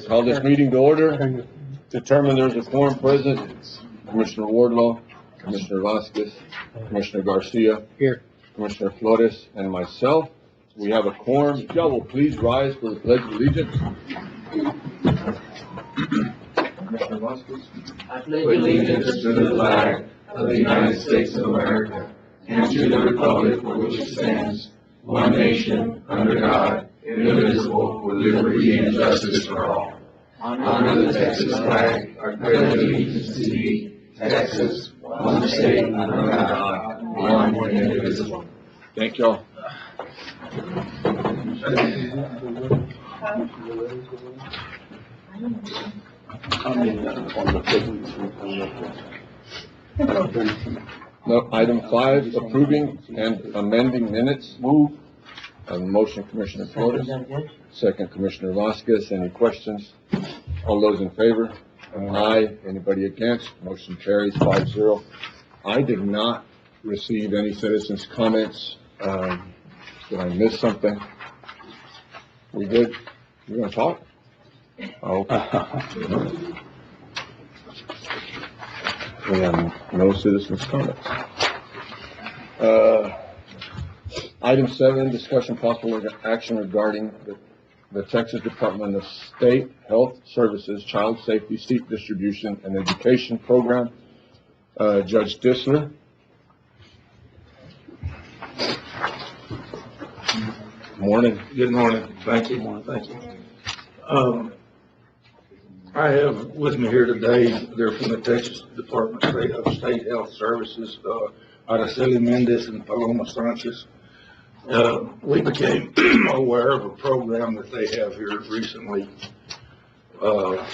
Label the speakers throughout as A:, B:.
A: Call this meeting to order. Determine there's a quorum present. Commissioner Wardlaw, Commissioner Vasquez, Commissioner Garcia.
B: Here.
A: Commissioner Flores, and myself. We have a quorum. If y'all will please rise for the Pledge of Allegiance. Commissioner Vasquez.
C: I pledge allegiance to the flag of the United States of America and to the republic for which it stands, one nation, under God, indivisible, with liberty and justice for all. Under the Texas flag, I pledge allegiance to thee, Texas, one state, under God, one and indivisible.
A: Thank y'all. No, item 5, approving and amending minutes. Move. Motion, Commissioner Flores. Second, Commissioner Vasquez. Any questions? All those in favor? Aye. Anybody against? Motion carries 5-0. I did not receive any citizens' comments. Did I miss something? We good? You gonna talk? Oh. We have no citizens' comments. Item 7, discussion possible action regarding the Texas Department of State Health Services Child Safety Seat Distribution and Education Program. Judge Dissler. Morning.
D: Good morning. Thank you. Thank you. I have with me here today, they're from the Texas Department of State Health Services, Araceli Mendez and Paloma Sanchez. We became aware of a program that they have here recently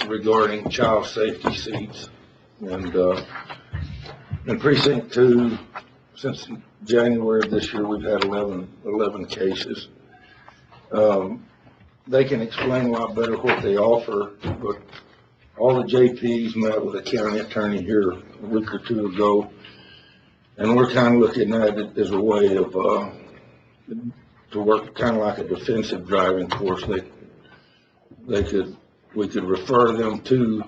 D: regarding child safety seats. And in Precinct 2, since January of this year, we've had 11 cases. They can explain a lot better what they offer, but all the JPs met with a county attorney here a week or two ago, and we're kind of looking at it as a way of to work kind of like a defensive driving course. We could refer them to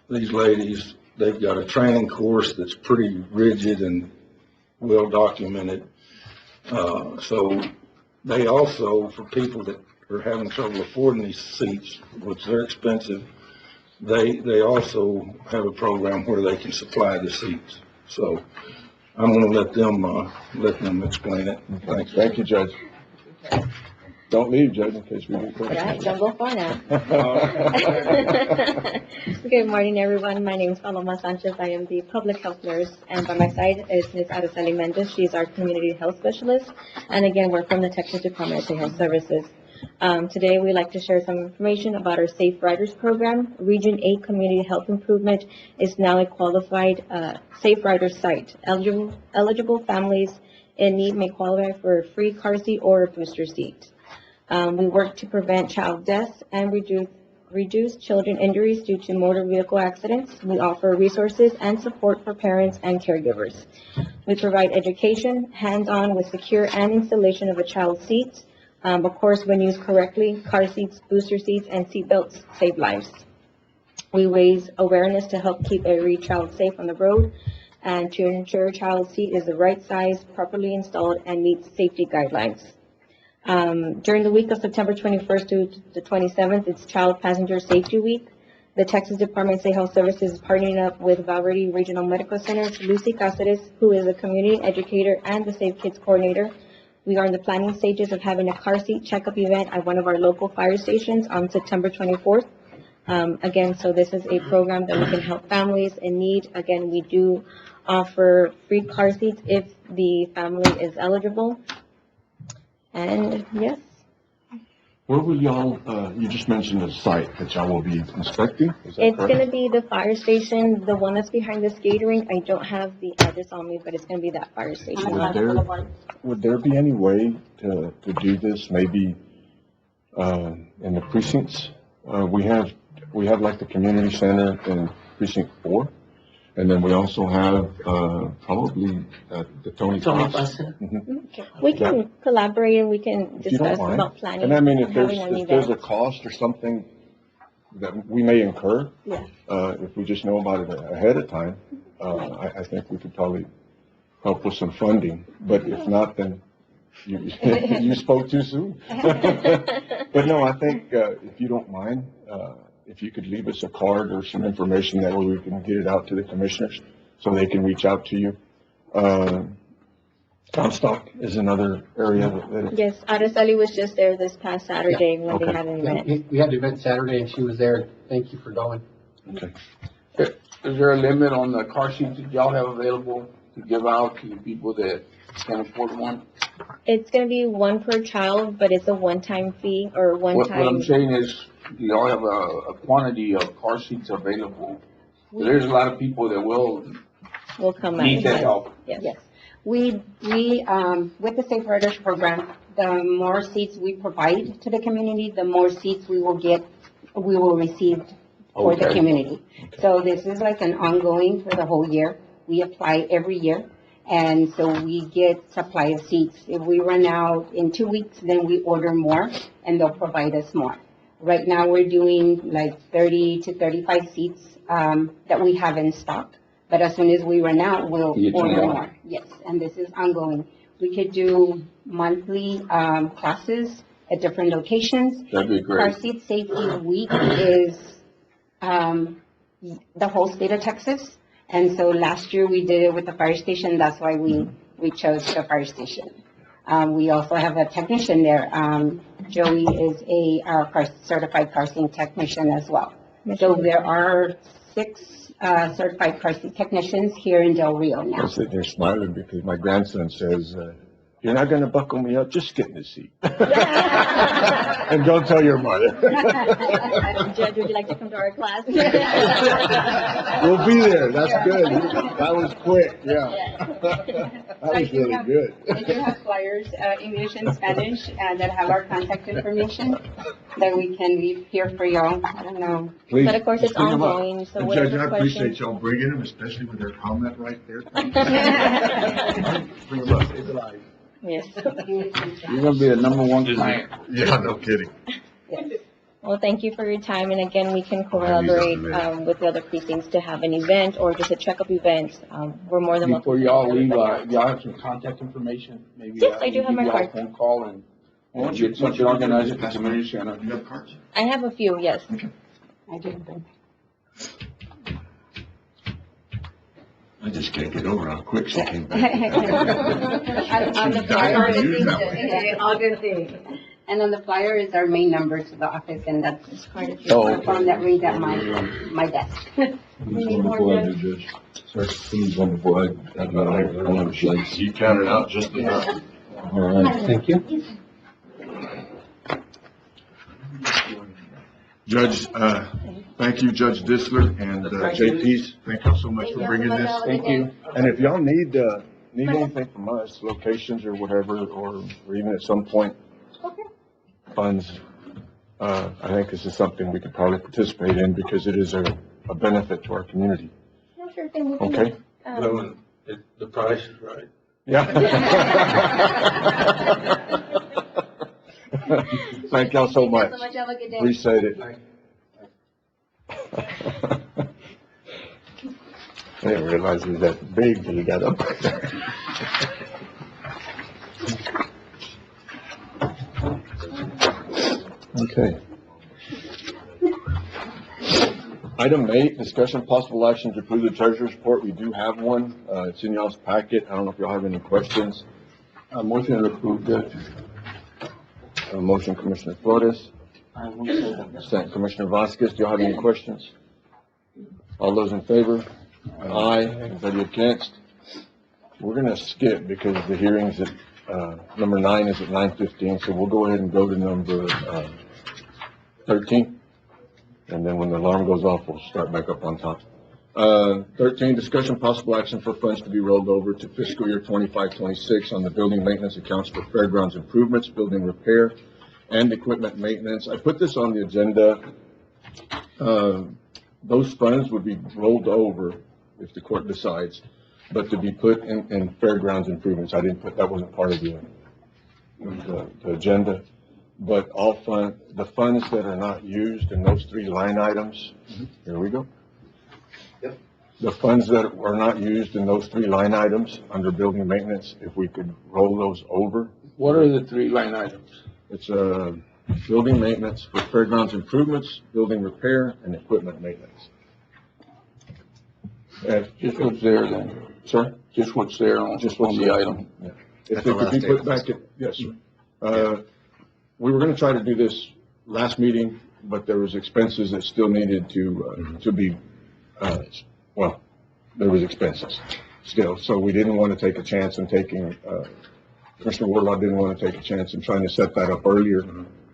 D: these ladies. They've got a training course that's pretty rigid and well documented. So they also, for people that are having trouble affording these seats, which they're expensive, they also have a program where they can supply the seats. So I'm going to let them explain it. Thank you.
A: Thank you, Judge. Don't leave, Judge, in case we get questions.
E: Right, don't go far now. Good morning, everyone. My name is Paloma Sanchez. I am the public health nurse, and by my side is Ms. Araceli Mendez. She's our community health specialist. And again, we're from the Texas Department of State Health Services. Today, we'd like to share some information about our Safe Riders program. Region 8 Community Health Improvement is now a qualified Safe Riders site. Eligible families in need may qualify for a free car seat or a booster seat. We work to prevent child deaths and reduce children injuries due to motor vehicle accidents. We offer resources and support for parents and caregivers. We provide education, hands-on with secure and installation of a child seat. Of course, when used correctly, car seats, booster seats, and seat belts save lives. We raise awareness to help keep every child safe on the road and to ensure a child's seat is the right size, properly installed, and meets safety guidelines. During the week of September 21st to the 27th, it's Child Passenger Safety Week. The Texas Department of State Health Services is partnering up with Valverde Regional Medical Center's Lucy Cáceres, who is a community educator and the Safe Kids coordinator. We are in the planning stages of having a car seat checkup event at one of our local fire stations on September 24th. Again, so this is a program that we can help families in need. Again, we do offer free car seats if the family is eligible. And yes.
A: Where will y'all, you just mentioned the site that y'all will be inspecting? Is that
E: It's
A: correct?
E: going to be the fire station, the one that's behind the skating rink. I don't have the address on me, but it's going to be that fire station.
A: Would there be any way to do this, maybe in the precincts? We have like the community center in precinct 4, And then we also have, probably, the Tony
C: Tony
A: Fox.
C: Foster.
E: We can collaborate and we can
A: If you don't
E: discuss
A: mind.
E: about planning.
A: And I mean, if
E: and
A: there's,
E: having an
A: if there's a
E: event.
A: cost or something that we may incur,
E: Yeah.
A: if we just know about it ahead of time, I think we could probably help with some funding. But if not, then you spoke too soon. But no, I think, if you don't mind, if you could leave us a card or some information, that way we can get it out to the commissioners so they can reach out to you. Comstock is another area that
E: Yes, Araceli was just there this past Saturday when they
A: Okay.
E: had an
B: Yeah,
E: event.
B: we had the event Saturday and she was there. Thank you for going.
A: okay.
F: Is there a limit on the car seats that y'all have available to give out to the people that can afford one?
E: It's gonna be one per child, but it's a one-time fee or
F: What I'm
E: one-time.
F: saying is, do y'all have a quantity of car seats available? There's a lot of people that will
E: Will come
F: need that
E: out.
F: help.
E: Yes.
G: Yes. We, with the Safe Riders program, the more seats we provide to the community, the more seats we will receive for the
F: Okay.
G: community. So this is like an ongoing for the whole year. We apply every year. And so we get supply of seats. If we run out in 2 weeks, then we order more and they'll provide us more. Right now, we're doing like 30 to 35 seats, that we have in stock. But as soon as we run out, we'll
F: You get
G: order
F: more.
G: more. Yes, and this is ongoing. We could do monthly, classes at different locations.
F: That'd be
G: Car
F: great.
G: Seat Safety Week is, the whole state of Texas. And so last year we did it with the fire station. That's why we chose the fire station. We also have a technician there. Joey is a certified car seat technician as well. So there are 6 certified car seat technicians here in Del Rio now.
A: I'm sitting there smiling because my grandson says, you're not gonna buckle me up, just get in the seat. And don't tell your mother.
E: Judge, would you like to come to our class?
A: We'll be there, that's good. That was quick, yeah. That was really good.
G: I do have flyers, English and Spanish, that have our contact information that we can leave here for y'all. I don't know.
A: Please,
E: But of course, it's
A: bring 'em up.
E: ongoing, so
H: And
E: whatever
H: Judge, I appreciate
E: questions.
H: y'all bringing them, especially with their comment right there. Bring them up, it's alive.
E: Yes.
F: You're gonna be the #1 client.
H: Yeah, no kidding.
E: Well, thank you for your time, and again, we can
H: I'll use
E: collaborate,
H: that today.
E: with the other precincts to have an event or just a checkup event. We're more than welcome.
F: Before
E: to
F: y'all
E: have
F: leave,
E: everybody.
F: y'all have some contact information? Maybe
E: Yes, I do have my
F: give y'all a
E: card.
F: phone call and get something organized at the community center.
H: You have cards?
E: I have a few, yes.
G: I do bring.
H: I just can't get over how quick she came back.
G: On the
H: She's
G: flyer,
H: dying to use that one.
G: and on the flyer is our main number to the office, and that's
E: Quite a few.
A: Oh,
G: the phone that rings at my desk.
A: Please, wonderful, I do, Judge. Sir, please, wonderful,
H: You counted out just enough.
A: All right.
B: Thank you.
H: Judge, thank you, Judge Disler and JP's. Thank y'all so much for bringing this.
F: Thank you.
A: And if y'all need anything from us, locations or whatever, or even at some point, funds, I think this is something we could probably participate in because it is a benefit to our community.
E: No, sure thing. We can
A: Okay?
D: The price is right.
A: Yeah. Thank y'all so much.
E: Thank you so much. Have a good day.
A: Appreciate it. I didn't realize he was that big till he got up there. Okay. Item 8, discussion possible action to approve the treasurer's report. We do have one. It's in y'all's packet. I don't know if y'all have any questions.
F: Motion to approve, Judge.
A: Motion Commissioner Flores,
F: I will say that.
A: second Commissioner Vasquez. Do y'all have any questions? All those in favor? Aye. Anybody against? We're gonna skip because the hearing's at, number 9 is at 9:15, so we'll go ahead and go to number, 13. And then when the alarm goes off, we'll start back up on top. 13, discussion possible action for funds to be rolled over to fiscal year 25-26 on the building maintenance accounts for fairgrounds improvements, building repair, and equipment maintenance. I put this on the agenda. Those funds would be rolled over if the court decides, but to be put in fairgrounds improvements. I didn't put, that wasn't part of the agenda. But the funds that are not used in those three line items, here we go.
B: Yep.
A: The funds that are not used in those three line items under building maintenance, if we could roll those over.
F: What are the three line items?
A: It's building maintenance for fairgrounds improvements, building repair, and equipment maintenance.
F: Just what's there then?
A: Sir?
F: Just what's there on,
A: Just
F: on
A: what's
F: the
A: there.
F: item?
A: Yeah. If they could be put back in, yes, sir. We were gonna try to do this last meeting, but there was expenses that still needed to be, well, there was expenses still, so we didn't want to take a chance in taking, Commissioner Wardlaw didn't want to take a chance in trying to set that up earlier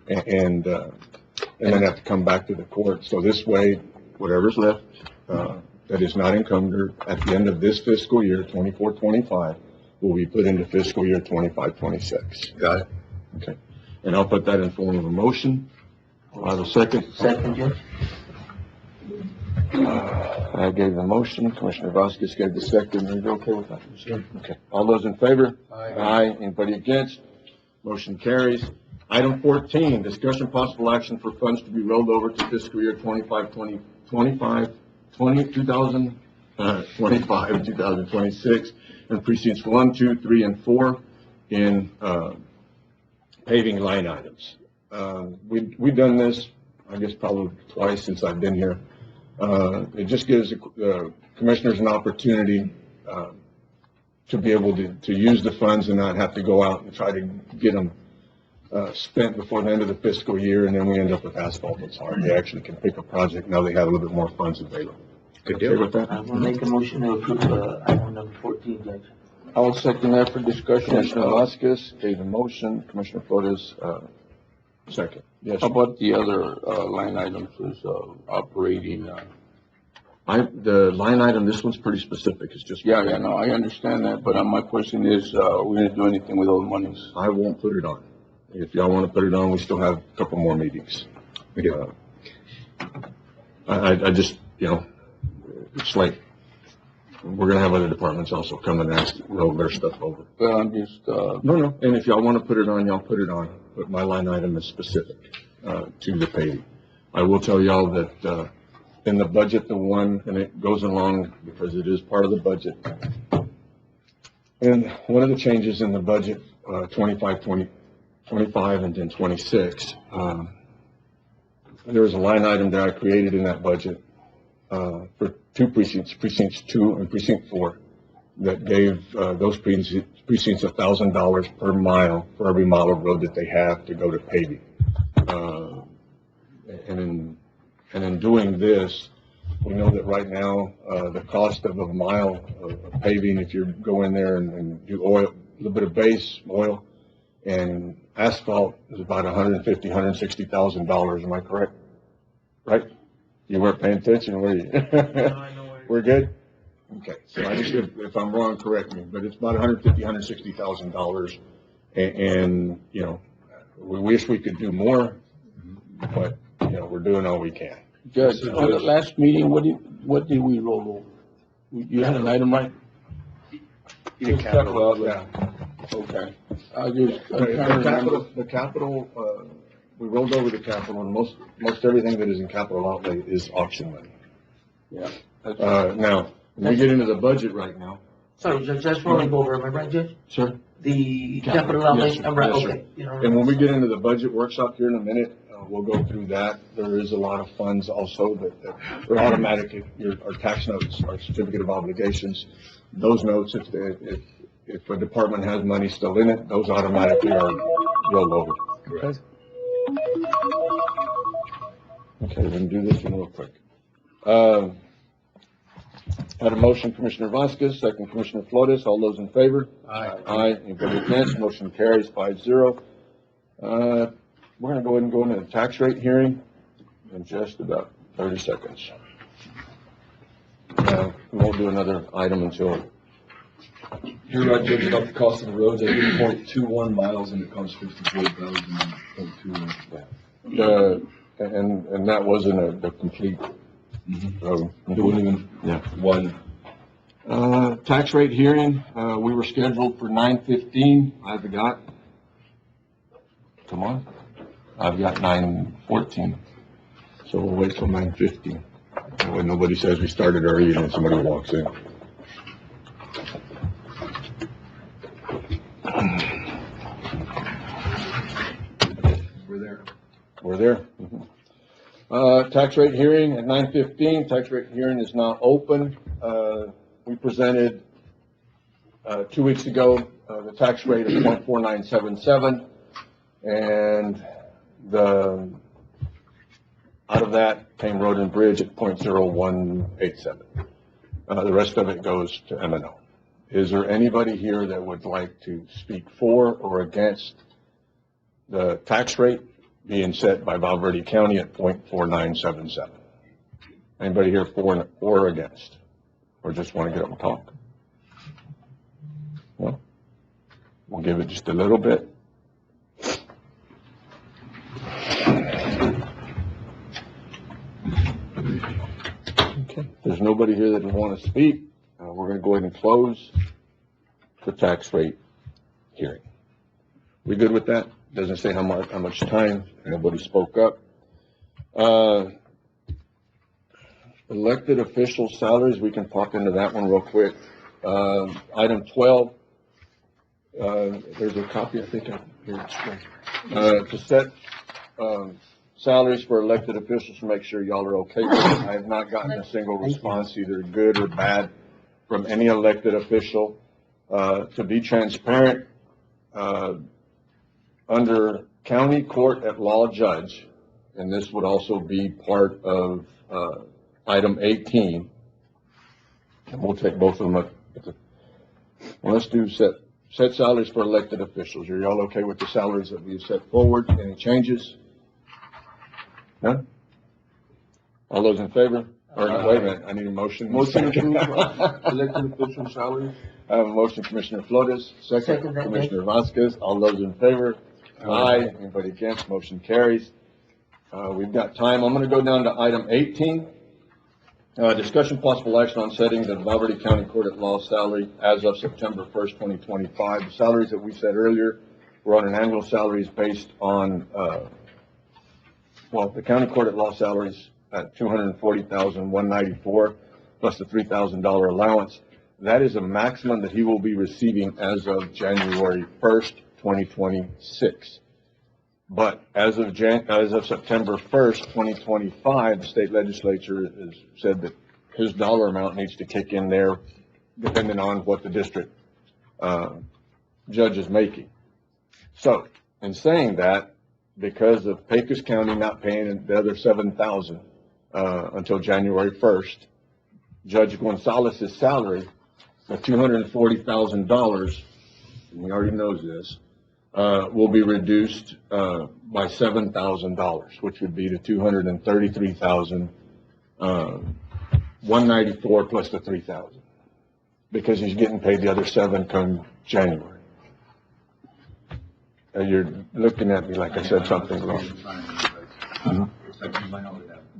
A: and then have to come back to the court. So this way, whatever's left, that is not encumbered at the end of this fiscal year, 24-25, will be put into fiscal year 25-26.
D: Got it.
A: Okay. And I'll put that in form of a motion. I have a second.
C: Second, Judge?
A: I gave the motion, Commissioner Vasquez gave the second. Are you okay with that? Sure. Okay. All those in favor?
B: Aye.
A: Anybody against? Motion carries. Item 14, discussion possible action for funds to be rolled over to fiscal year 2026 and precincts 1, 2, 3, and 4 in, paving line items. We've done this, I guess, probably twice since I've been here. It just gives the commissioners an opportunity to be able to use the funds and not have to go out and try to get them spent before the end of the fiscal year, and then we end up with asphalt that's hard. They actually can pick a project, now they have a little bit more funds available.
D: Good
A: Okay
D: deal.
A: with that?
C: I will make a motion to approve, item number 14, Judge.
F: I will second that for discussion.
A: Commissioner Vasquez gave the motion, Commissioner Flores, second. Yes.
F: How about the other, line items is, operating,
A: The line item, this one's pretty specific, it's just.
F: yeah, no, I understand that, but my question is, are we gonna do anything with those monies?
A: I won't put it on. If y'all want to put it on, we still have a couple more meetings. I just, it's like, we're gonna have other departments also come and ask, roll their stuff over.
F: Well, I'm just,
A: No, and if y'all want to put it on, y'all put it on, but my line item is specific, to the paving. I will tell y'all that, in the budget, and it goes along because it is part of the budget. And one of the changes in the budget, 25 and then 26, there was a line item that I created in that budget, for two precincts, precincts 2 and precinct 4, that gave, those precincts $1,000 per mile for every mile of road that they have to go to paving. And in doing this, we know that right now, the cost of a mile of paving, if you go in there and do oil, a little bit of base, oil, and asphalt is about $150,000, $160,000. Am I correct? Right? You weren't paying attention, were you? We're good? Okay. So I just, if I'm wrong, correct me, but it's about $150,000, $160,000. And, we wish we could do more, but, we're doing all we can.
F: Judge, on the last meeting, what did we roll over? You had an item, right?
A: Capital outlay.
F: Okay. I'm trying to remember.
A: The capital, we rolled over the capital, and most everything that is in capital outlay is auction money.
F: Yeah.
A: Now, when we get into the budget right now.
C: Sorry, Judge, that's rolling over, am I right, Judge?
A: Sir?
C: The capital outlay,
A: Yes,
C: I'm right,
A: yes, sir.
C: okay.
A: And when we get into the budget workshop here in a minute, we'll go through that. There is a lot of funds also that are automatic, our tax notes, our certificate of obligations. Those notes, if a department has money still in it, those automatically are rolled over.
D: Correct.
A: Okay, we can do this one real quick. Had a motion, Commissioner Vasquez, second Commissioner Flores. All those in favor?
B: Aye.
A: Aye. Anybody against? Motion carries 5-0. We're gonna go ahead and go into the tax rate hearing in just about 30 seconds. We won't do another item until.
I: You're right, Judge, about the cost of the roads, at 8.21 miles, and it costs $54,000.21.
A: And that wasn't the complete road.
I: It wasn't even
A: Yeah.
I: one
A: Tax rate hearing, we were scheduled for 9:15. I've got 9:14. So we'll wait till 9:15. When nobody says we started early and then somebody walks in. We're there. Tax rate hearing at 9:15. Tax rate hearing is now open. We presented, 2 weeks ago, the tax rate of 0.4977, and out of that came road and bridge at 0.0187. The rest of it goes to M&O. Is there anybody here that would like to speak for or against the tax rate being set by Val Verde County at 0.4977? Anybody here for or against? Or just want to get up and talk? No? We'll give it just a little bit. Okay, there's nobody here that will want to speak. We're going to go ahead and close the tax rate hearing. We good with that? Doesn't say how much time. Nobody spoke up. Elected official salaries, we can pop into that one real quick. Item 12, there's a copy, I think, here. To set salaries for elected officials, to make sure y'all are okay with it. I have not gotten a single response, either good or bad, from any elected official. To be transparent, under county court at law judge, and this would also be part of item 18, and we'll take both of them up. Well, let's do set salaries for elected officials. Are y'all okay with the salaries that we've set forward? Any changes? None? All those in favor? Or, wait a minute, I need a motion.
F: Motion to approve elected official salaries.
A: I have a motion, Commissioner Flores, second, Commissioner Vasquez. All those in favor? Aye. Anybody against? Motion carries. We've got time. I'm going to go down to item 18. Discussion possible action on setting the Val Verde County Court at Law salary as of September 1st, 2025. The salaries that we said earlier were on an annual salaries based on, the County Court at Law salaries at $240,194 plus the $3,000 allowance. That is a maximum that he will be receiving as of January 1st, 2026. But as of September 1st, 2025, the state legislature has said that his dollar amount needs to kick in there depending on what the district judge is making. So, in saying that, because of Pecos County not paying the other $7,000 until January 1st, Judge Gonzalez's salary of $240,000, and he already knows this, will be reduced by $7,000, which would be to $233,194 plus the $3,000, because he's getting paid the other $7 come January. You're looking at me like I said something wrong.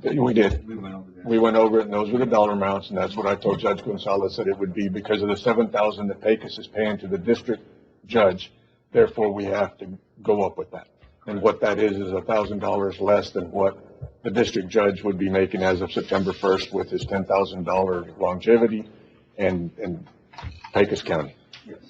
A: We did. We went over it, and those were the dollar amounts, and that's what I told Judge Gonzalez that it would be because of the $7,000 that Pecos is paying to the district judge. Therefore, we have to go up with that. And what that is $1,000 less than what the district judge would be making as of September 1st with his $10,000 longevity and Pecos County.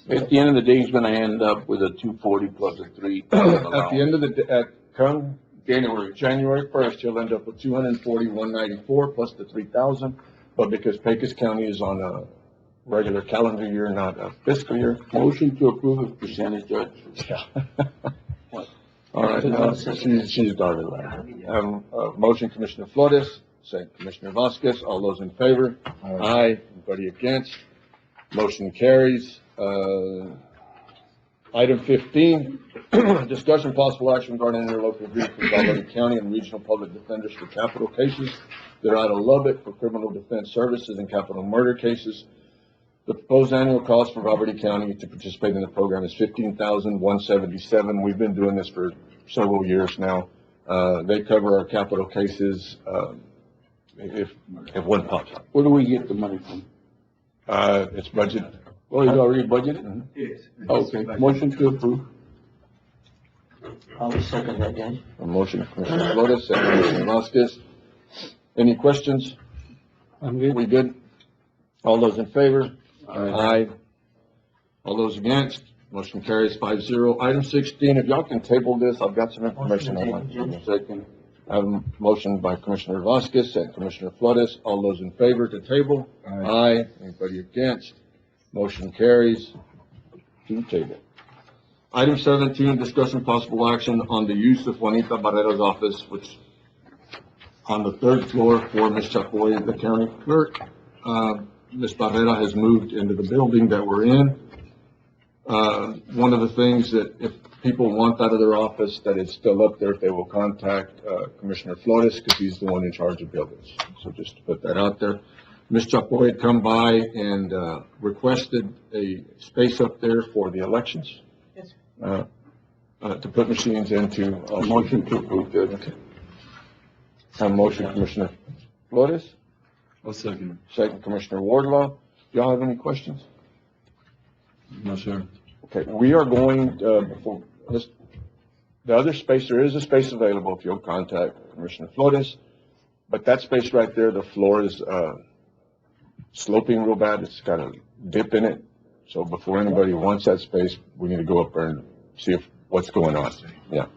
F: At the end of the day, he's gonna end up with a 240 plus a 3.
A: At the end of the day, come January 1st, he'll end up with $240,194 plus the $3,000. But because Pecos County is on a regular calendar year, not a fiscal year.
F: Motion to approve as percentage, Judge.
A: All right, she's darted laughing. Motion, Commissioner Flores, second, Commissioner Vasquez. All those in favor? Aye. Anybody against? Motion carries. Item 15, discussion possible action regarding interlocal agreement with Val Verde County and regional public defenders for capital cases. They're out of Lubbock for criminal defense services and capital murder cases. The proposed annual cost for Val Verde County to participate in the program is $15,177. We've been doing this for several years now. They cover our capital cases if one pops up.
F: Where do we get the money from?
A: It's budget.
F: Oh, it's already budgeted?
C: Yes.
F: Okay, motion to approve.
B: I'll second that, Judge.
A: A motion of Commissioner Flores, second Commissioner Vasquez. Any questions?
B: I'm good.
A: We good? All those in favor? Aye. All those against? Motion carries 5-0. Item 16, if y'all can table this, I've got some information on my second. I have a motion by Commissioner Vasquez, second Commissioner Flores. All those in favor to table? Aye. Anybody against? Motion carries to table. Item 17, discussion possible action on the use of Juanita Barrera's office, which on the third floor for Ms. Chapoy, the county clerk. Ms. Barrera has moved into the building that we're in. One of the things that if people want out of their office, that it's still up there, if they will contact Commissioner Flores, because he's the one in charge of buildings. So just to put that out there. Ms. Chapoy had come by and requested a space up there for the elections.
G: Yes,
A: To put machines into.
F: Motion to approve, Judge.
A: Okay. A motion, Commissioner Flores,
I: I'll second.
A: second Commissioner Wardlaw. Do y'all have any questions?
I: No, sir.
A: Okay, we are going, before this, the other space, there is a space available if you'll contact Commissioner Flores. But that space right there, the floor is, sloping real bad. It's got a dip in it. So before anybody wants that space, we need to go up there and see what's going on. Yeah.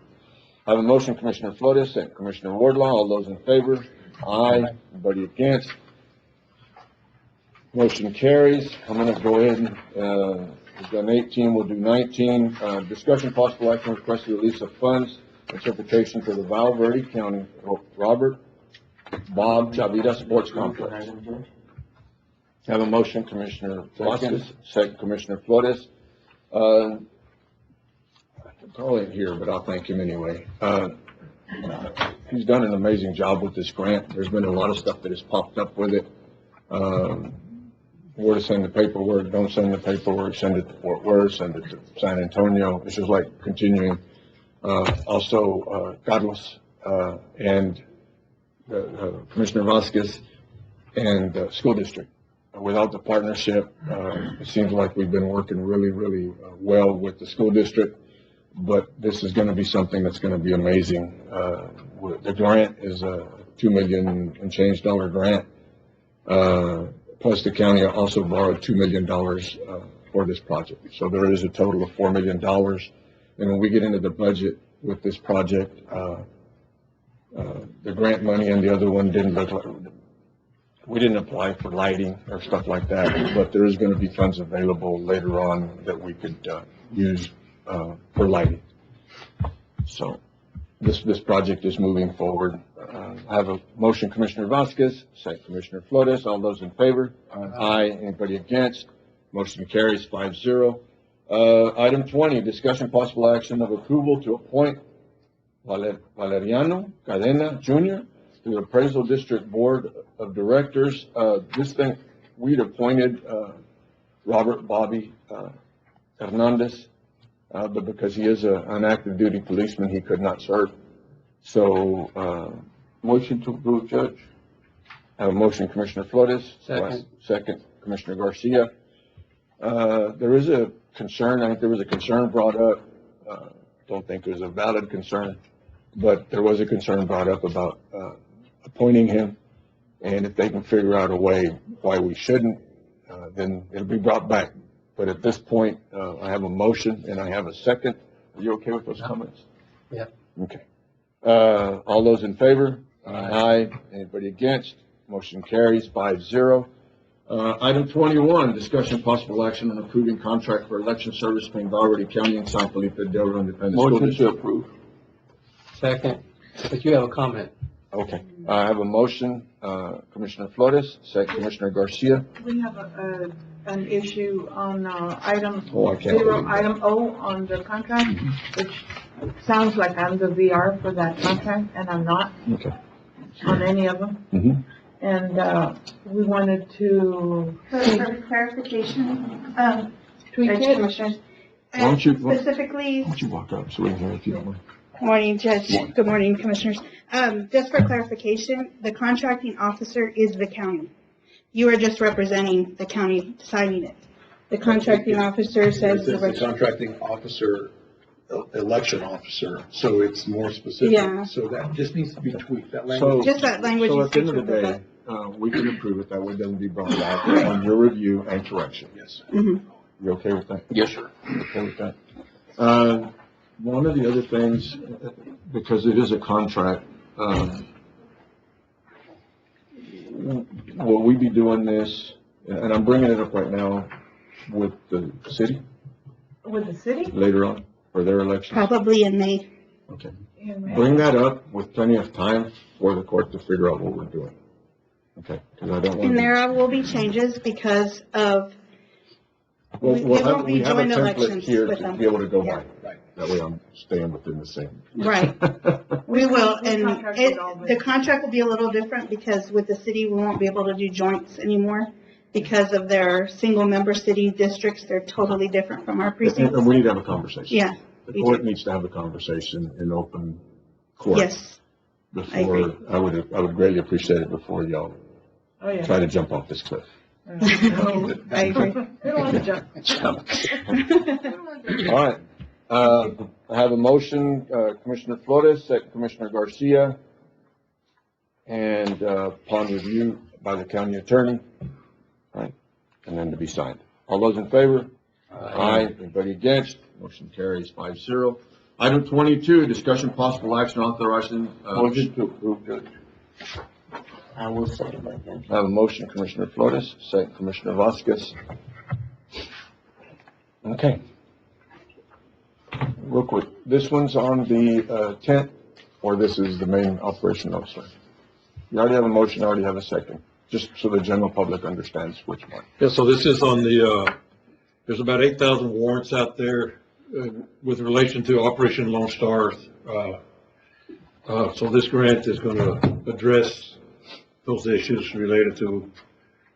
A: I have a motion, Commissioner Flores, and Commissioner Wardlaw. All those in favor? Aye. Anybody against? Motion carries. I'm gonna go ahead and, we've done 18, we'll do 19. Discussion possible action request the release of funds, interpretation for the Val Verde County, Robert Bob Chavita Sports Complex. Have a motion, Commissioner Vasquez, second Commissioner Flores. Call it here, but I'll thank him anyway. He's done an amazing job with this grant. There's been a lot of stuff that has popped up with it. Where to send the paperwork, don't send the paperwork, send it to Fort Worth, send it to San Antonio. It's just like continuing. Also, Carlos, and Commissioner Vasquez and the school district. Without the partnership, it seems like we've been working really, really well with the school district. But this is going to be something that's going to be amazing. The grant is a $2 million and change grant. Plus the county also borrowed $2 million for this project. So there is a total of $4 million. And when we get into the budget with this project, the grant money and the other one didn't look like, we didn't apply for lighting or stuff like that, but there is going to be funds available later on that we could use for lighting. So this project is moving forward. I have a motion, Commissioner Vasquez, second Commissioner Flores. All those in favor? Aye. Anybody against? Motion carries 5-0. Item 20, discussion possible action of approval to appoint Valeriano Cadena Jr. to the Appraisal District Board of Directors. This thing, we'd appointed Robert Bobby Hernandez, but because he is an active duty policeman, he could not serve. So,
F: Motion to approve, Judge.
A: I have a motion, Commissioner Flores.
B: Second.
A: Second, Commissioner Garcia. There is a concern, I think there was a concern brought up. Don't think it was a valid concern, but there was a concern brought up about appointing him. And if they can figure out a way why we shouldn't, then it'll be brought back. But at this point, I have a motion and I have a second. Are you okay with those comments?
B: Yeah.
A: Okay. All those in favor? Aye. Anybody against? Motion carries 5-0. Item 21, discussion possible action on approving contract for election service between Val Verde County and San Felipe Del Rio Independent School
F: Motion to
A: District.
F: approve.
B: Second, but you have a comment.
A: Okay. I have a motion, Commissioner Flores, second Commissioner Garcia.
J: We have an issue on item
A: Oh, I can't
J: zero,
A: believe that.
J: item O on the contract, which sounds like I'm the VR for that contract, and I'm not
A: Okay.
J: on any of them.
A: Mhm.
J: And we wanted to
K: For clarification,
J: tweak
K: Judge
J: it.
K: Commissioners,
A: Why don't you-
K: specifically,
A: Why don't you walk up so we can hear if you don't mind?
K: morning, Judge, good morning, Commissioners. Just for clarification, the contracting officer is the county. You are just representing the county signing it. The contracting officer says
L: It says the contracting officer, election officer, so it's more specific.
K: Yeah.
L: So that just needs to be tweaked, that
A: So-
L: language.
K: Just that language
A: So
K: is
A: at the end of the
K: different,
A: day, we can approve it, that way it doesn't be brought back on your review and correction.
L: Yes.
K: Mhm.
A: You okay with that?
F: Yes, sir.
A: You okay with that? One of the other things, because it is a contract, will we be doing this, and I'm bringing it up right now, with the city
J: With the city?
A: later on, for their elections?
K: probably in May.
A: Okay. Bring that up with plenty of time for the court to figure out what we're doing. Okay, because I don't want
K: And
A: to.
K: there will be changes because of,
A: Well,
K: we
A: we'll have,
K: won't be
A: we have a
K: doing
A: template
K: elections
A: here
K: with
A: to
K: them.
A: be able to go by.
L: Right.
A: That way I'm staying within the same.
K: Right. We will, and
J: contract
K: it,
J: with all the-
K: the contract will be a little different because with the city, we won't be able to do joints anymore because of their single-member city districts. They're totally different from our precincts.
A: And we need to have a conversation.
K: Yeah,
A: The
K: we
A: court
K: do.
A: needs to have a conversation in open court.
K: Yes, I agree.
A: Before, I would greatly appreciate it before y'all
J: Oh, yeah.
A: try to jump off this cliff.
K: I agree.
J: We don't want to jump.
A: All right, I have a motion, Commissioner Flores, second Commissioner Garcia, and upon review by the county attorney, right, and then to be signed. All those in favor? Aye. Anybody against? Motion carries 5-0. Item 22, discussion possible action authorizing,
F: Motion to approve, Judge.
B: I will second that, Judge.
A: I have a motion, Commissioner Flores, second Commissioner Vasquez. Okay. Real quick, this one's on the tent, or this is the main operation officer? You already have a motion, I already have a second, just so the general public understands which one.
L: Yeah, so this is on the, there's about 8,000 warrants out there with relation to Operation Lone Star. So this grant is going to address those issues related to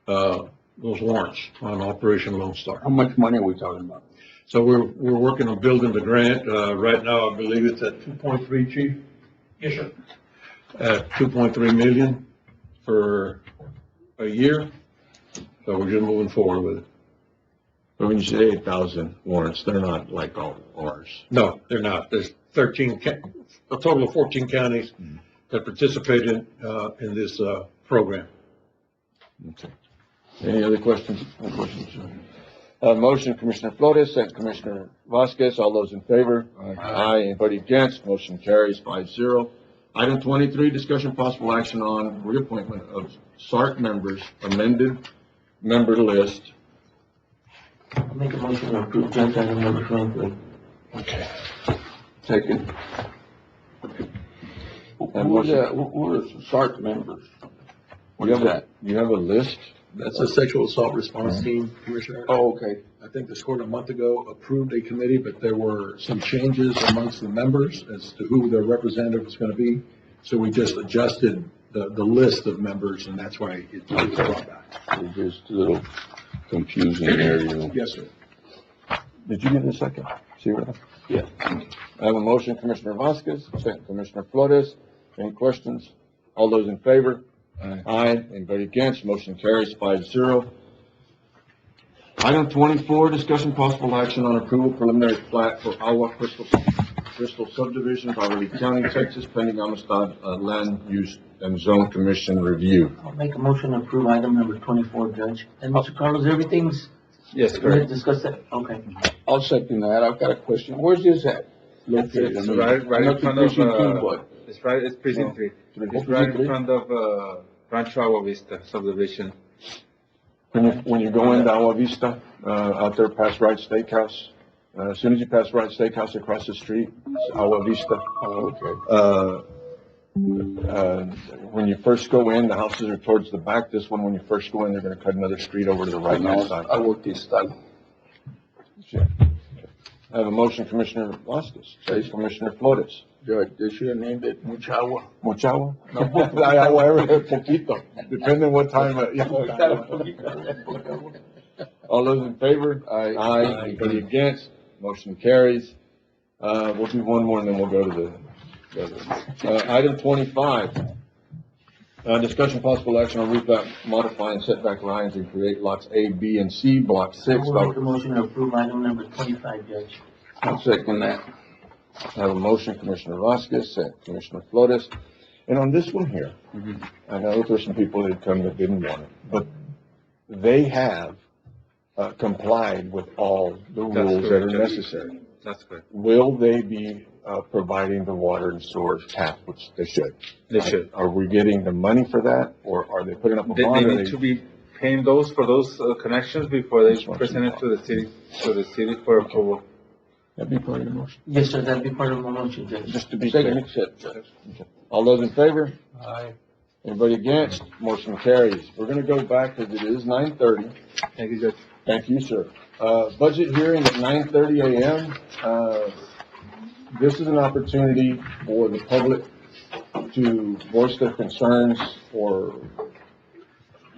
L: those warrants on Operation Lone Star.
F: How much money are we talking about?
L: So we're working on building the grant. Right now, I believe it's at 2.3, Chief? Yes, sir. At 2.3 million for a year. So we're just moving forward with it.
A: But when you say 8,000 warrants, they're not like all ours.
L: No, they're not. There's a total of 14 counties that participated in this program.
A: Okay. Any other questions? No questions? Motion, Commissioner Flores, second Commissioner Vasquez. All those in favor? Aye. Anybody against? Motion carries 5-0. Item 23, discussion possible action on reappointment of SART members, amended member list.
B: I'll make a motion to approve, Judge, item number 23.
A: Okay.
F: Second.
A: And
F: Who are the SART members? What
A: You
F: is
A: have
F: that?
A: you have a list?
L: That's a sexual assault response team, Commissioner.
F: Oh, okay.
L: I think this court a month ago approved a committee, but there were some changes amongst the members as to who their representative was going to be. So we just adjusted the list of members, and that's why it was brought back.
F: Just a little confusing area.
L: Yes, sir.
A: Did you get a second? See what?
F: Yeah.
A: I have a motion, Commissioner Vasquez, second Commissioner Flores. Any questions? All those in favor? Aye. Anybody against? Motion carries 5-0. Item 24, discussion possible action on approval preliminary plat for Agua Crystal subdivision, Beverly County, Texas, pending Amistad Land Use and Zone Commission review.
B: I'll make a motion to approve item number 24, Judge. And Mr. Carlos, everything's,
A: Yes,
B: we're gonna discuss that, okay.
F: I'll second that. I've got a question. Where's this at? Located?
I: It's right in front of, it's precinct 3. It's right in front of, Rancho Agua Vista subdivision.
A: When you go into Agua Vista, out there past Wright Steakhouse, as soon as you pass Wright Steakhouse across the street, it's Agua Vista.
F: Oh, okay.
A: When you first go in, the houses are towards the back. This one, when you first go in, they're gonna cut another street over to the right hand side.
F: I work this side.
A: Sure. I have a motion, Commissioner Vasquez, second Commissioner Flores.
F: Judge, they should have named it Muchawa.
A: Mochagua? Poquito, depending what time. All those in favor? Aye. Anybody against? Motion carries. We'll do one more and then we'll go to the item 25. Discussion possible action on replat modifying setback lines and create lots A, B, and C, block
B: I
A: 6.
B: will make a motion to approve item number 25, Judge.
F: I'll second that.
A: I have a motion, Commissioner Vasquez, second Commissioner Flores. And on this one here, I know there's some people that come that didn't want it, but they have complied with all the rules that are necessary.
I: That's correct.
A: Will they be providing the water and sewer tap, which they should?
I: They should.
A: Are we getting the money for that, or are they putting up a
I: They
A: bond? or
I: need to be paying those for those connections before they present it to the city for approval.
A: That'd be part of the motion.
B: Yes, sir, that'd be part of my motion, Judge.
A: Just to be clear. All those in favor?
L: Aye.
A: Anybody against? Motion carries. We're gonna go back because it is 9:30.
I: Thank you, Judge.
A: Thank you, sir. Budget hearing at 9:30 a.m. This is an opportunity for the public to voice their concerns or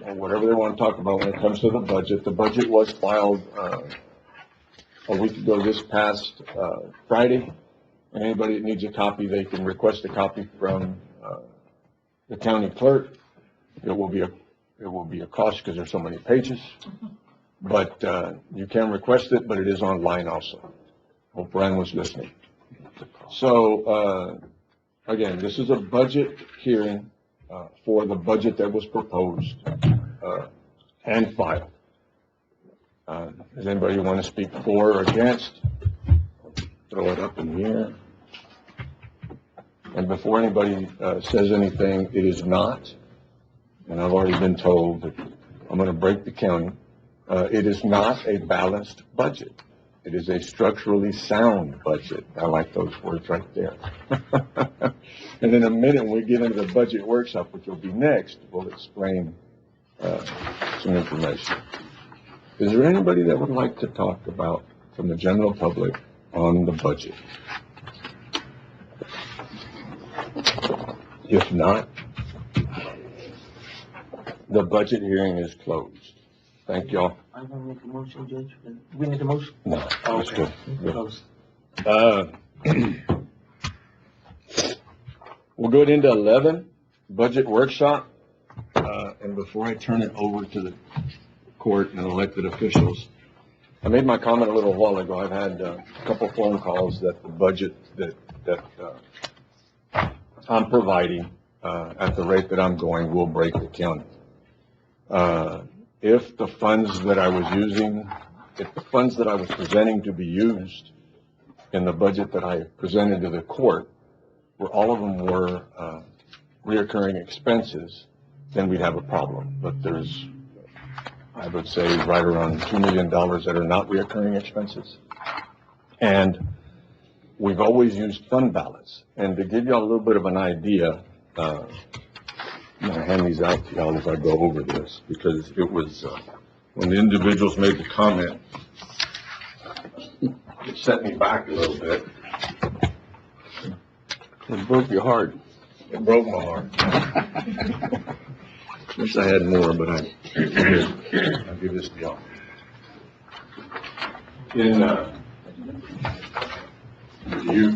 A: whatever they want to talk about when it comes to the budget. The budget was filed, a week ago this past, Friday. And anybody that needs a copy, they can request a copy from, the county clerk. It will be a cost because there's so many pages. But, you can request it, but it is online also. Hope Brian was listening. So, again, this is a budget hearing, for the budget that was proposed, and filed. Does anybody want to speak for or against? Throw it up in the air. And before anybody, says anything, it is not, and I've already been told that I'm going to break the county. It is not a balanced budget. It is a structurally sound budget. I like those words right there. And in a minute, when we get into the budget workshop, which will be next, we'll explain some information. Is there anybody that would like to talk about, from the general public, on the budget? If not, the budget hearing is closed. Thank y'all.
B: I want to make a motion, Judge. Do we need a motion?
A: No, that's
B: Okay.
A: good.
B: Close.
A: We'll go into 11, budget workshop. And before I turn it over to the court and elected officials, I made my comment a little while ago. I've had a couple phone calls that the budget that I'm providing, at the rate that I'm going, will break the county. If the funds that I was using, if the funds that I was presenting to be used in the budget that I presented to the court, where all of them were reoccurring expenses, then we'd have a problem. But there's, I would say, right around $2 million that are not reoccurring expenses. And we've always used fund balance. And to give y'all a little bit of an idea, I'm going to hand these out to y'all as I go over this, because it was, when the individuals made the comment, it set me back a little bit. It broke your heart. It broke my heart. Wish I had more, but I'll give this to y'all.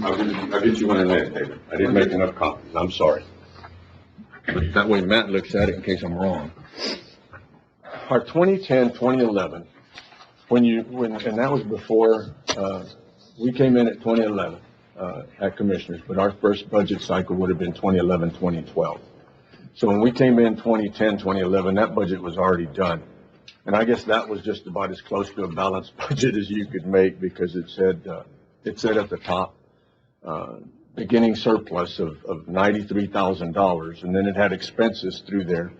A: I'll get you one in there, David. I didn't make enough copies. I'm sorry. But that way Matt looks at it in case I'm wrong. Our 2010, 2011, and that was before, we came in at 2011, at Commissioners, but our first budget cycle would have been 2011, 2012. So when we came in 2010, 2011, that budget was already done. And I guess that was just about as close to a balanced budget as you could make, because it said at the top, beginning surplus of $93,000, and then it had expenses through there.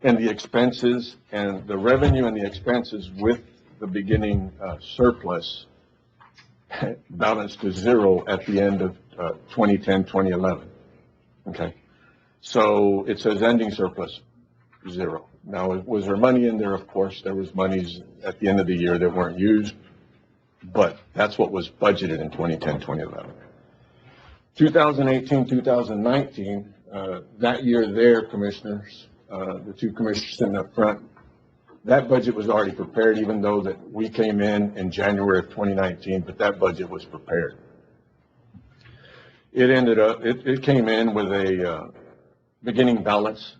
A: And the expenses and the revenue and the expenses with the beginning surplus balanced to zero at the end of 2010, 2011. Okay. So it says ending surplus, zero. Now, was there money in there? Of course, there was monies at the end of the year that weren't used, but that's what was budgeted in 2010, 2011. 2018, 2019, that year there, commissioners, the two commissioners sitting up front, that budget was already prepared, even though that we came in January of 2019, but that budget was prepared. It ended up, it came in with beginning balance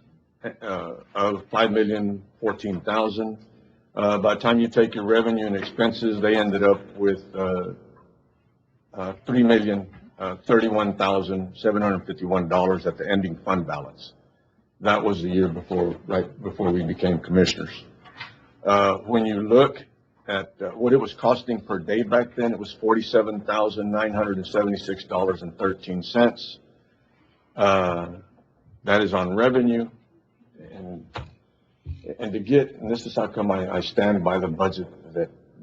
A: of $5,014,000. By the time you take your revenue and expenses, they ended up with $3,031,751 at the ending fund balance. That was the year before, right before we became commissioners. When you look at what it was costing per day back then, it was $47,976.13. That is on revenue. And to get, and this is how come I stand by the budget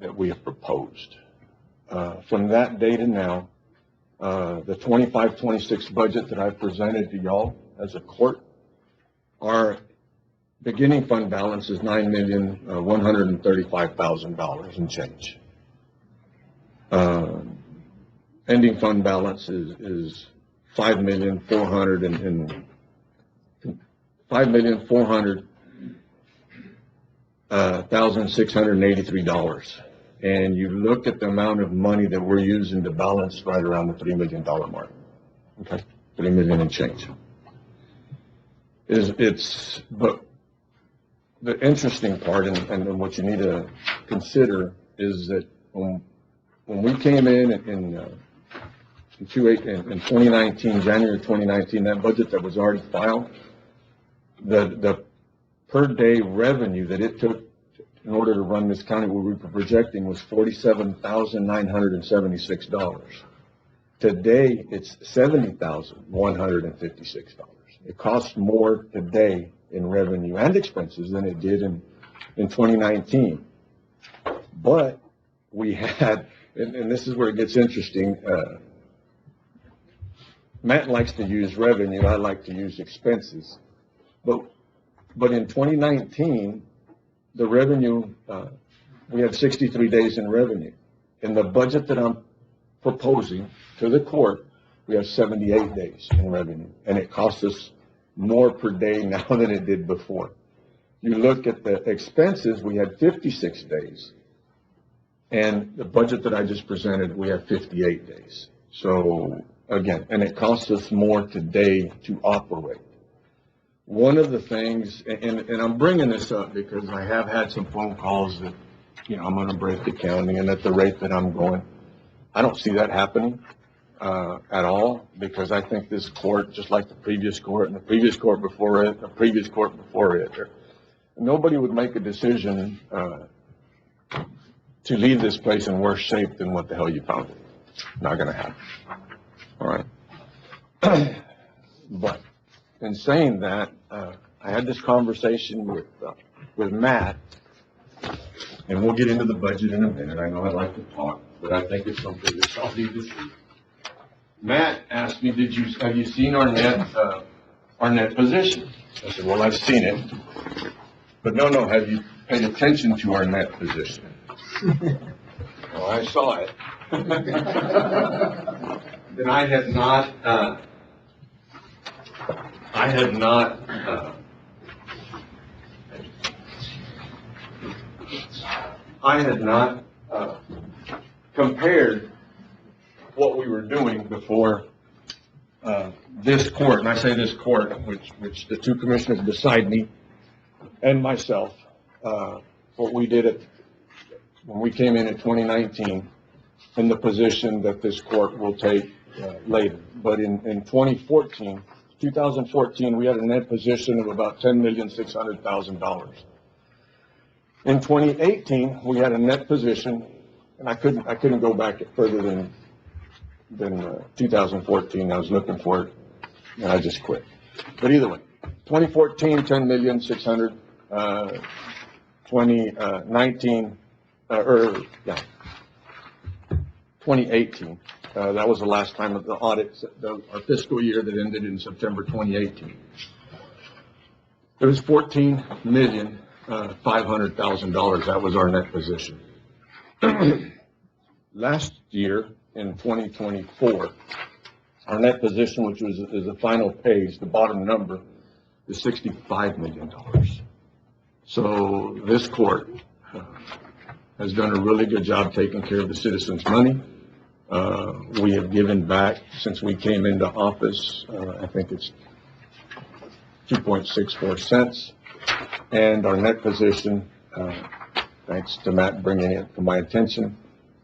A: that we have proposed. From that day to now, the 25-26 budget that I presented to y'all as a court, our beginning fund balance is $9,135,000 and change. Ending fund balance is $5,400,683. And you look at the amount of money that we're using to balance right around the $3 million mark. Okay, $3 million and change. But the interesting part and what you need to consider is that when we came in 2019, January 2019, that budget that was already filed, the per day revenue that it took in order to run this county, what we were projecting was $47,976. Today, it's $70,156. It costs more today in revenue and expenses than it did in 2019. But we had, and this is where it gets interesting, Matt likes to use revenue, I like to use expenses. But in 2019, the revenue, we had 63 days in revenue. In the budget that I'm proposing to the court, we have 78 days in revenue, and it costs us more per day now than it did before. You look at the expenses, we had 56 days, and the budget that I just presented, we have 58 days. So again, and it costs us more today to operate. One of the things, and I'm bringing this up because I have had some phone calls that, I'm going to break the county, and at the rate that I'm going, I don't see that happening at all, because I think this court, just like the previous court and the previous court before it, the previous court before it, nobody would make a decision to leave this place in worse shape than what the hell you found it. Not going to happen. All right. But in saying that, I had this conversation with Matt, and we'll get into the budget in a minute. I know I like to talk, but I think it's something that y'all need to see. Matt asked me, have you seen our net position? I said, well, I've seen it. But no, have you paid attention to our net position? Well, I saw it. Then I had not compared what we were doing before this court, and I say this court, which the two commissioners beside me and myself, what we did when we came in 2019, and the position that this court will take later. But in 2014, we had a net position of about $10,600,000. In 2018, we had a net position, and I couldn't go back further than 2014. I was looking for it, and I just quit. But either way, 2014, $10,600,000. 2019, 2018. That was the last time of the audit, our fiscal year that ended in September 2018. It was $14,500,000. That was our net position. Last year, in 2024, our net position, which is the final page, the bottom number, is $65 million. So this court has done a really good job taking care of the citizens' money. We have given back since we came into office. I think it's 2.64 cents. And our net position, thanks to Matt bringing it to my attention,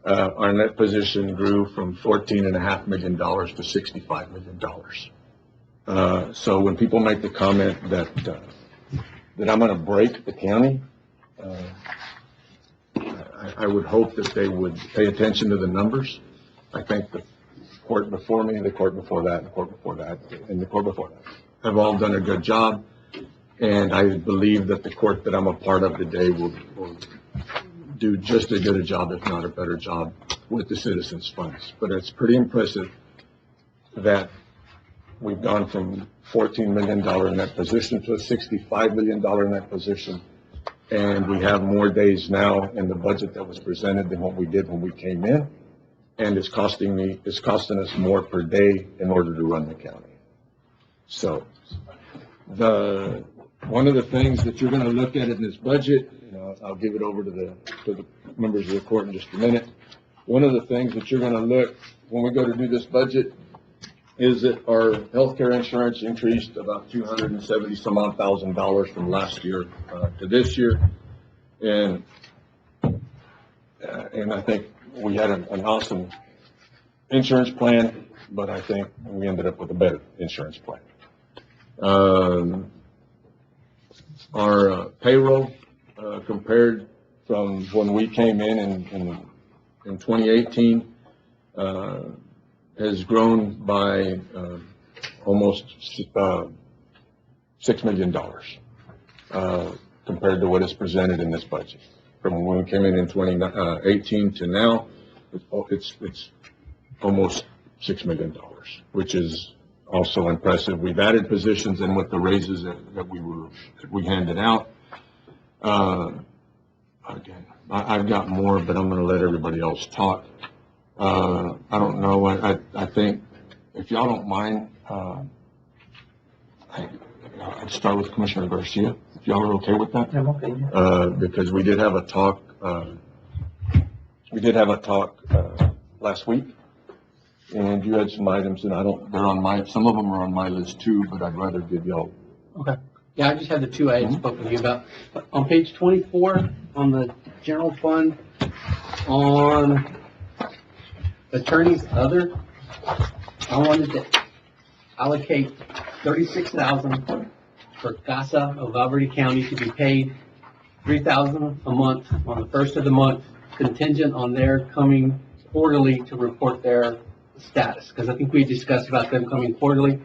A: our net position grew from $14.5 million to $65 million. So when people make the comment that I'm going to break the county, I would hope that they would pay attention to the numbers. I think the court before me, the court before that, the court before that, and the court before that have all done a good job. And I believe that the court that I'm a part of today will do just as good a job, if not a better job, with the citizens' funds. But it's pretty impressive that we've gone from $14 million net position to a $65 million net position. And we have more days now in the budget that was presented than what we did when we came in. And it's costing us more per day in order to run the county. So one of the things that you're going to look at in this budget, I'll give it over to the members of the court in just a minute. One of the things that you're going to look when we go to do this budget is that our healthcare insurance increased about $270 some odd thousand from last year to this year, and I think we had an awesome insurance plan, but I think we ended up with a better insurance plan. Our payroll compared from when we came in 2018 has grown by almost $6 million compared to what is presented in this budget. From when we came in 2018 to now, it's almost $6 million, which is also impressive. We've added positions in with the raises that we handed out. Again, I've got more, but I'm going to let everybody else talk. I don't know. I think if y'all don't mind, I'd start with Commissioner Garcia. If y'all are okay with that?
B: I'm okay.
A: Because we did have a talk. Last week, and you had some items, and some of them are on my list too. But I'd rather give y'all.
M: Okay. Yeah, I just had the two I had spoken to you about. On page 24, on the general fund, on attorneys other, I wanted to allocate $36,000 for CASA of Valverde County to be paid $3,000 a month on the first of the month, contingent on their coming quarterly to report their status. Because I think we discussed about them coming quarterly,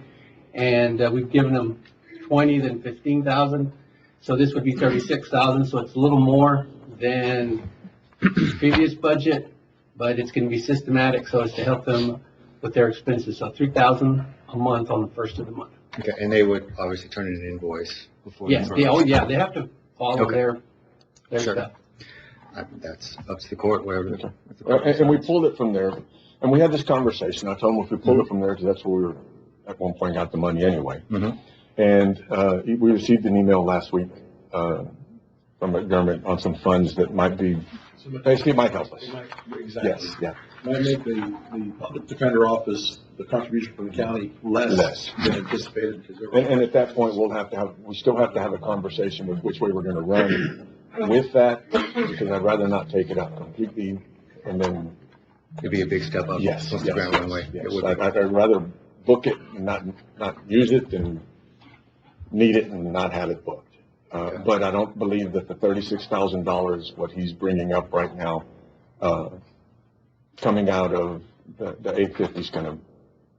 M: and we've given them 20, then 15,000. So this would be 36,000. So it's a little more than previous budget, but it's going to be systematic so as to help them with their expenses. So 3,000 a month on the first of the month.
N: Okay, and they would obviously turn in an invoice before.
M: Yes, they have to follow their stuff.
N: That's up to the court, wherever.
A: And we pulled it from there, and we had this conversation. I told them if we pulled it from there, because that's where we were at one point got the money anyway.
N: Mm-hmm.
A: And we received an email last week from McDermott on some funds that might be, basically might help us.
L: Exactly.
A: Yes, yeah.
L: Might make the public defender office, the contribution from the county less than anticipated.
A: And at that point, we still have to have a conversation with which way we're going to run with that, because I'd rather not take it out completely and then.
N: It'd be a big step up.
A: Yes.
N: The ground runway.
A: Yes. I'd rather book it and not use it than need it and not have it booked. But I don't believe that the $36,000, what he's bringing up right now, coming out of the 850 is going to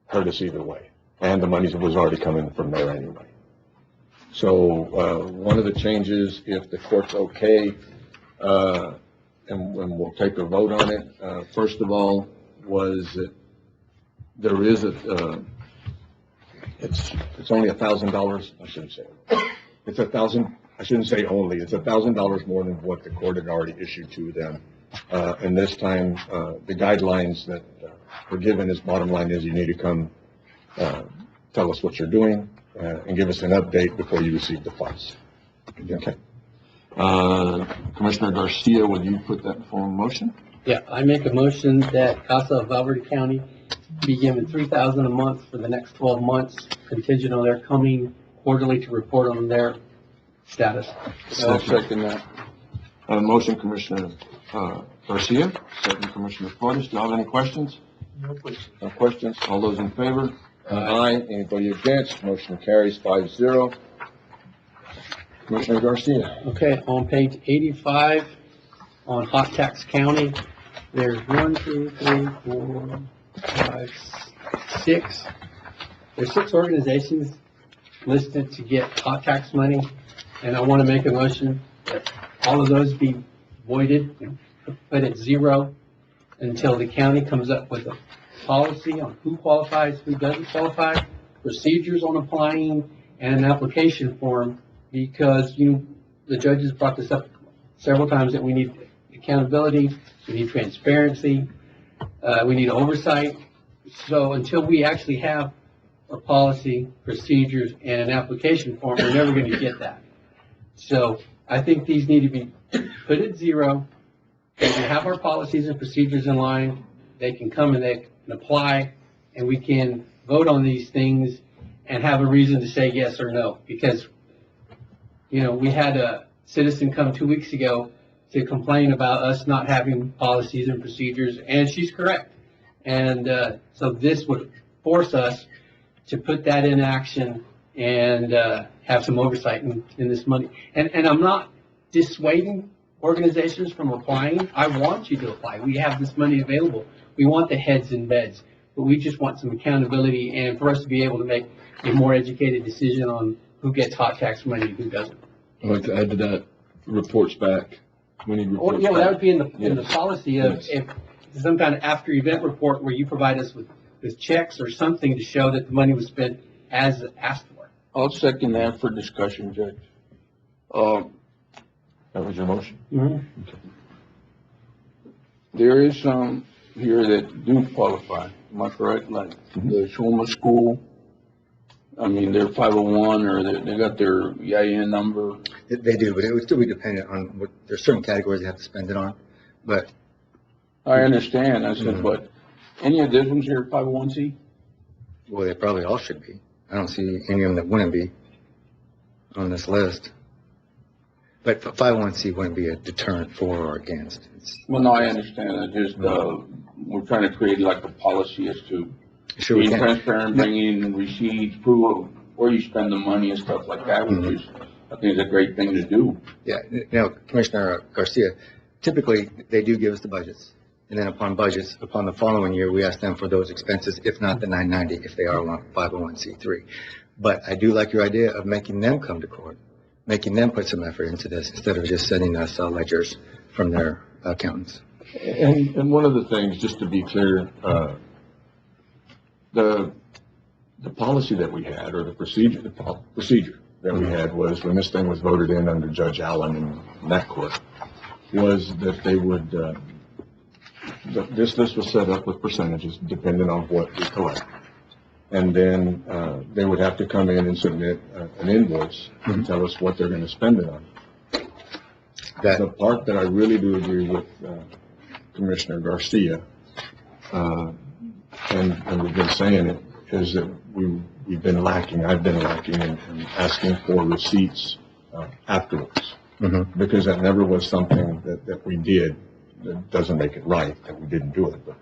A: hurt us either way. And the money was already coming from there anyway. So one of the changes, if the court's okay, and we'll take a vote on it, first of all, was that there is it's only $1,000. I shouldn't say it's $1,000. I shouldn't say only. It's $1,000 more than what the court had already issued to them. And this time, the guidelines that were given as bottom line is you need to come tell us what you're doing and give us an update before you receive the funds. Okay. Commissioner Garcia, will you put that in form of motion?
M: Yeah, I make a motion that CASA of Valverde County be given $3,000 a month for the next 12 months, contingent on their coming quarterly to report on their status.
F: I'll second that.
A: Motion, Commissioner, Garcia, second, Commissioner Flores. Do you have any questions?
B: No question.
A: No questions? All those in favor? Aye. Anybody against? Motion carries 5-0. Commissioner Garcia.
M: Okay, on page 85, on Hot Tax County, there's 1, 2, 3, 4, 5, 6. There's 6 organizations listed to get hot tax money, and I want to make a motion that all of those be voided and put at 0 until the county comes up with a policy on who qualifies, who doesn't qualify, procedures on applying, and an application form, because the judges brought this up several times that we need accountability, we need transparency, we need oversight. So until we actually have a policy, procedures, and an application form, we're never going to get that. So I think these need to be put at 0. We can have our policies and procedures in line. They can come and they can apply, and we can vote on these things and have a reason to say yes or no. Because, we had a citizen come 2 weeks ago to complain about us not having policies and procedures, and she's correct. And so this would force us to put that in action and have some oversight in this money. And I'm not dissuading organizations from applying. I want you to apply. We have this money available. We want the heads in beds, but we just want some accountability and for us to be able to make a more educated decision on who gets hot tax money and who doesn't.
A: I'd like to add to that, reports back. We need reports
M: Yeah, well, that would
A: back.
M: be in the policy of if some kind of after event report where you provide us with checks or something to show that the money was spent as asked for.
F: I'll second that for discussion, Judge.
A: That was your motion?
F: There is some here that do qualify, am I correct? Like the Shulman School, I mean, they're 501 or they got their EIN number.
N: They do, but it would still be dependent on what, there's certain categories they have to spend it on, but.
F: I understand, I said, but any of these ones here 501c?
N: Well, they probably all should be. I don't see any of them that wouldn't be on this list. But 501c wouldn't be a deterrent for or against.
F: Well, no, I understand, I just, we're trying to create like a policy as to
N: Sure we
F: being
N: can.
F: transparent, bringing receipts, proof of where you spend the money and stuff like that, which is, I think is a great thing to do.
N: Yeah, Commissioner Garcia, typically, they do give us the budgets. And then upon budgets, upon the following year, we ask them for those expenses, if not the 990, if they are on 501c3. But I do like your idea of making them come to court, making them put some effort into this instead of just sending us ledgers from their accountants.
A: And one of the things, just to be clear, the policy that we had, or the procedure that we had was, when this thing was voted in under Judge Allen in that court, was that they would, this list was set up with percentages depending on what we collect. And then they would have to come in and submit an invoice and tell us what they're going to spend it on. The part that I really do agree with Commissioner Garcia, and we've been saying it, is that we've been lacking, I've been lacking in asking for receipts afterwards. Because that never was something that we did. That doesn't make it right that we didn't do it, but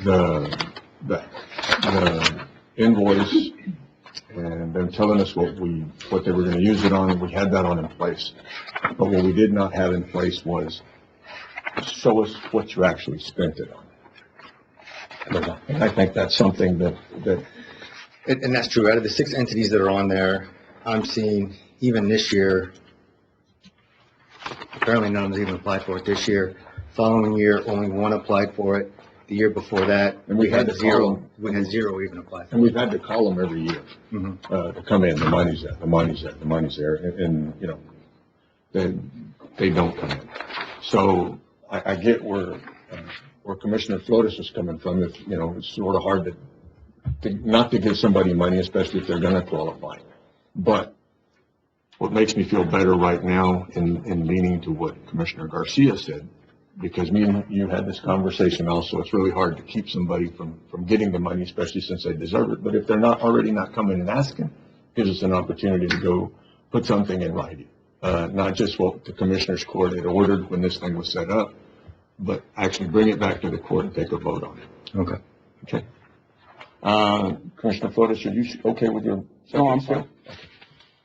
A: the invoice and them telling us what they were going to use it on, we had that on in place. But what we did not have in place was show us what you actually spent it on. And I think that's something that
N: And that's true. Out of the 6 entities that are on there, I'm seeing even this year, apparently none of them even applied for it this year. Following year, only 1 applied for it. The year before that,
A: and we had
N: zero. We had 0 even apply for it.
A: And we've had to call them every year to come in. The money's there. The money's there. The money's there. And they don't come in. So I get where Commissioner Flores is coming from. If it's sort of hard to not to give somebody money, especially if they're going to qualify. But what makes me feel better right now in leaning to what Commissioner Garcia said, because me and you had this conversation also, it's really hard to keep somebody from getting the money, especially since they deserve it. But if they're not coming and asking, gives us an opportunity to go put something in writing. Not just what the Commissioners Court had ordered when this thing was set up, but actually bring it back to the court and take a vote on it.
N: Okay.
A: Okay. Commissioner Flores, are you okay with your?
F: No, I'm fine.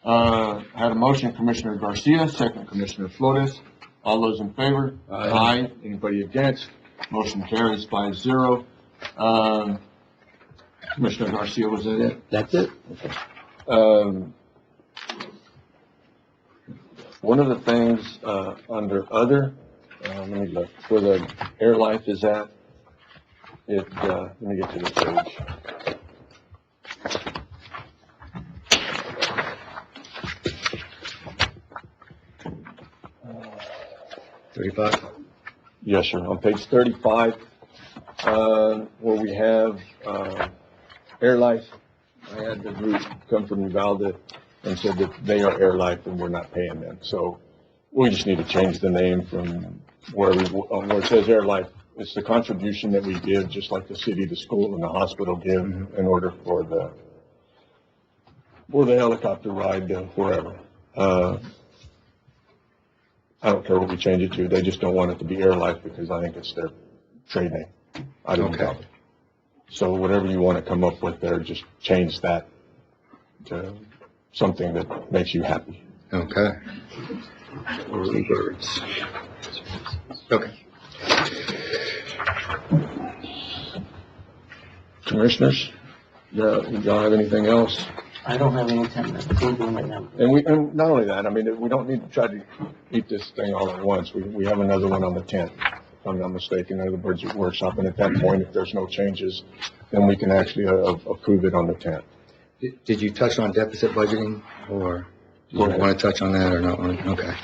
A: I had a motion, Commissioner Garcia, second Commissioner Flores. All those in favor?
F: Aye.
A: Anybody against? Motion carries 5-0. Commissioner Garcia, was that it?
M: That's it.
A: One of the things, under other, let me look, where the air life is at, let me get to the page. Yes, sir. On page 35, where we have, air life, I had the group come from Uvalde and said that they are air life and we're not paying them. So we just need to change the name from where it says air life. It's the contribution that we give, just like the city, the school, and the hospital give in order for the helicopter ride to wherever. I don't care what we change it to. They just don't want it to be air life because I think it's their trade name. I don't know. So whatever you want to come up with there, just change that to something that makes you happy.
N: Okay. Early birds. Okay.
A: Commissioners, y'all have anything else?
B: I don't have anything to prove right now.
A: And not only that, I mean, we don't need to try to eat this thing all at once. We have another one on the 10th, if I'm not mistaken, at the budget workshop. And at that point, if there's no changes, then we can actually approve it on the 10th.
N: Did you touch on deficit budgeting, or do you want to touch on that or not? Okay.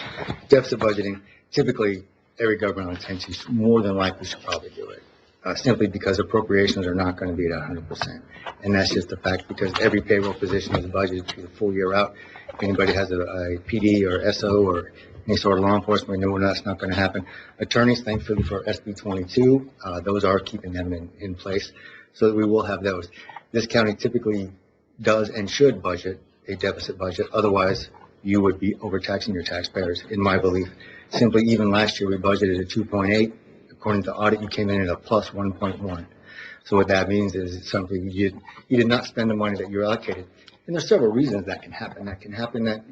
N: Deficit budgeting, typically, every governmental entity more than likely should probably do it. Simply because appropriations are not going to be at 100%. And that's just a fact, because every payroll position is budgeted to the full year out. If anybody has a PD or SO or any sort of law enforcement, no, that's not going to happen. Attorneys, thankfully for SB 22, those are keeping them in place, so that we will have those. This county typically does and should budget a deficit budget. Otherwise, you would be overtaxing your taxpayers, in my belief. Simply, even last year, we budgeted at 2.8. According to audit, you came in at a plus 1.1. So what that means is something you did not spend the money that you allocated. And there's several reasons that can happen. That can happen that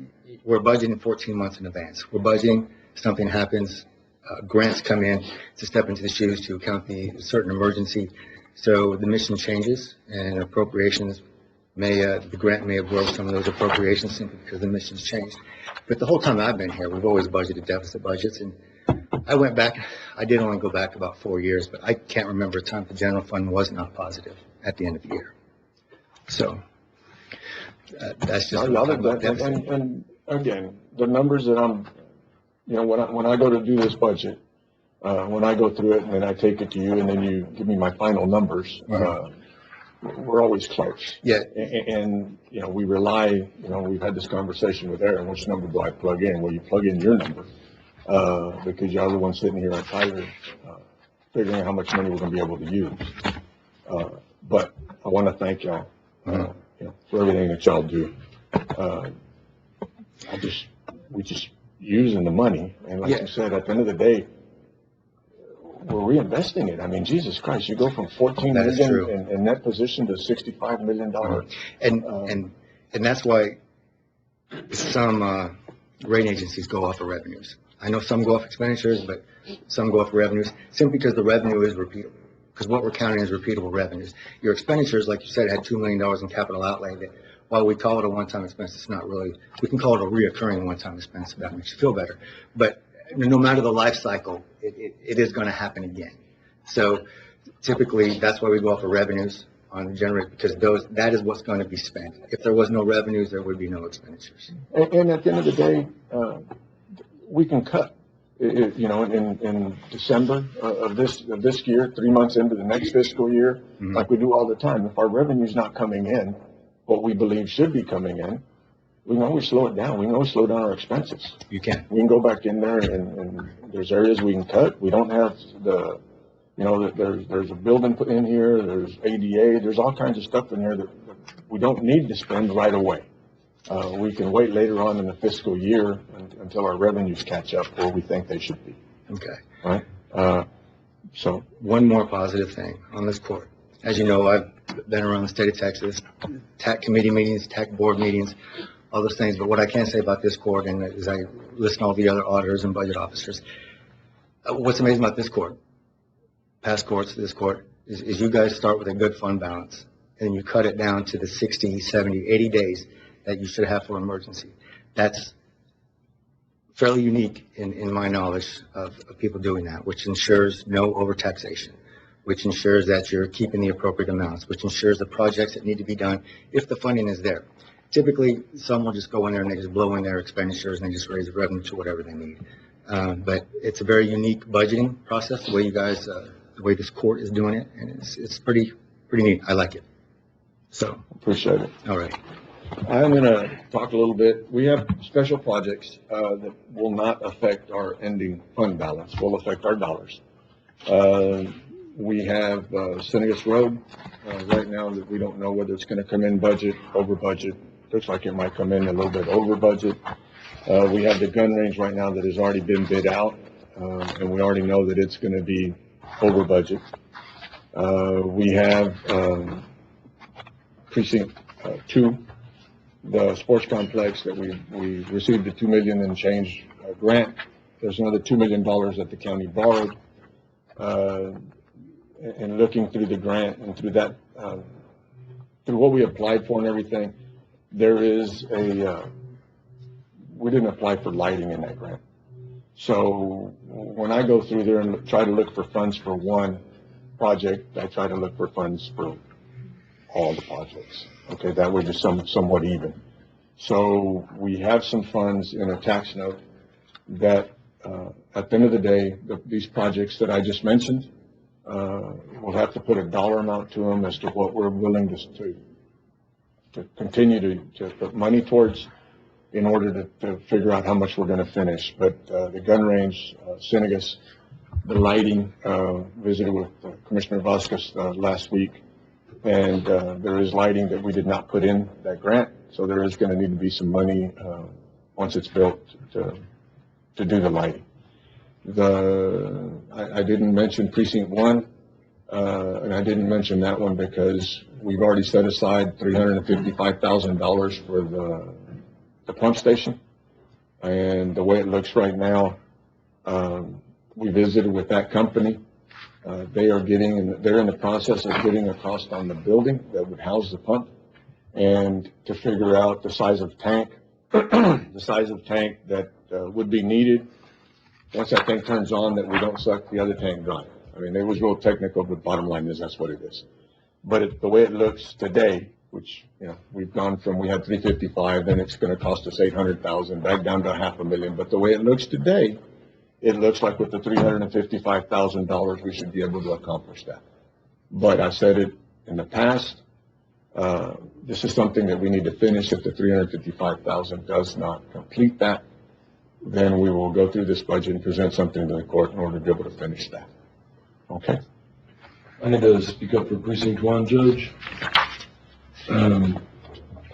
N: we're budgeting 14 months in advance. We're budgeting, something happens, grants come in to step into the shoes to account the certain emergency. So the mission changes and appropriations the grant may absorb some of those appropriations simply because the mission's changed. But the whole time I've been here, we've always budgeted deficit budgets. And I went back, I did only go back about 4 years, but I can't remember a time the general fund was not positive at the end of the year. So that's just.
A: And again, the numbers that I'm, when I go to do this budget, when I go through it and then I take it to you and then you give me my final numbers, we're always close.
N: Yeah.
A: And we rely, we've had this conversation with Aaron, which number do I plug in? Well, you plug in your number. Because you're the one sitting here at Tyler, figuring out how much money we're going to be able to use. But I want to thank y'all, for everything that y'all do. We just using the money, and like you said, at the end of the day, we're reinvesting it. I mean, Jesus Christ, you go from 14 million in net position to $65 million.
N: And that's why some rating agencies go off of revenues. I know some go off expenditures, but some go off revenues, simply because the revenue is repeatable. Because what we're counting is repeatable revenues. Your expenditures, like you said, had $2 million in capital outlay. That while we call it a one-time expense, it's not really. We can call it a reoccurring one-time expense if that makes you feel better. But no matter the life cycle, it is going to happen again. So typically, that's why we go off of revenues on the generate, because that is what's going to be spent. If there was no revenues, there would be no expenditures.
A: And at the end of the day, we can cut. In December of this year, 3 months into the next fiscal year, like we do all the time. If our revenue's not coming in, what we believe should be coming in, we can always slow it down. We can always slow down our expenses.
N: You can.
A: We can go back in there and there's areas we can cut. We don't have there's a building put in here, there's ADA, there's all kinds of stuff in here that we don't need to spend right away. We can wait later on in the fiscal year until our revenues catch up where we think they should be,
N: Okay.
A: right? So,
N: One more positive thing on this court. As you know, I've been around the state of Texas, TAC committee meetings, TAC board meetings, all those things. But what I can say about this court, and as I listen to all the other auditors and budget officers, what's amazing about this court, past courts, this court, is you guys start with a good fund balance, and you cut it down to the 60, 70, 80 days that you should have for emergency. That's fairly unique in my knowledge of people doing that, which ensures no overtaxation, which ensures that you're keeping the appropriate amounts, which ensures the projects that need to be done, if the funding is there. Typically, some will just go in there and they just blow in their expenditures and they just raise the revenue to whatever they need. But it's a very unique budgeting process, the way you guys, the way this court is doing it, and it's pretty neat. I like it. So.
A: appreciate it.
N: All right.
A: I'm going to talk a little bit. We have special projects that will not affect our ending fund balance, will affect our dollars. We have Senegas Road right now that we don't know whether it's going to come in budget, over budget. Looks like it might come in a little bit over budget. We have the gun range right now that has already been bid out, and we already know that it's going to be over budget. We have precinct 2. The sports complex that we received a $2 million and change grant. There's another $2 million that the county borrowed. And looking through the grant and through that, through what we applied for and everything, there is we didn't apply for lighting in that grant. So when I go through there and try to look for funds for one project, I try to look for funds for all the projects. Okay, that way just somewhat even. So we have some funds in a tax note that at the end of the day, these projects that I just mentioned, we'll have to put a dollar amount to them as to what we're willing to continue to put money towards in order to figure out how much we're going to finish. But the gun range, Senegas, the lighting, visited with Commissioner Vasquez last week. And there is lighting that we did not put in that grant, so there is going to need to be some money once it's built to do the lighting. I didn't mention precinct 1, and I didn't mention that one because we've already set aside $355,000 for the pump station. And the way it looks right now, we visited with that company. They're in the process of getting a cost on the building that would house the pump and to figure out the size of tank, that would be needed once that tank turns on, that we don't suck the other tank dry. I mean, it was real technical, but bottom line is that's what it is. But the way it looks today, which, we've gone from, we had 355, then it's going to cost us 800,000, back down to $500,000. But the way it looks today, it looks like with the $355,000, we should be able to accomplish that. But I said it in the past, this is something that we need to finish. If the $355,000 does not complete that, then we will go through this budget and present something to the court in order to be able to finish that. Okay?
O: I need to speak up for precinct 1, Judge. I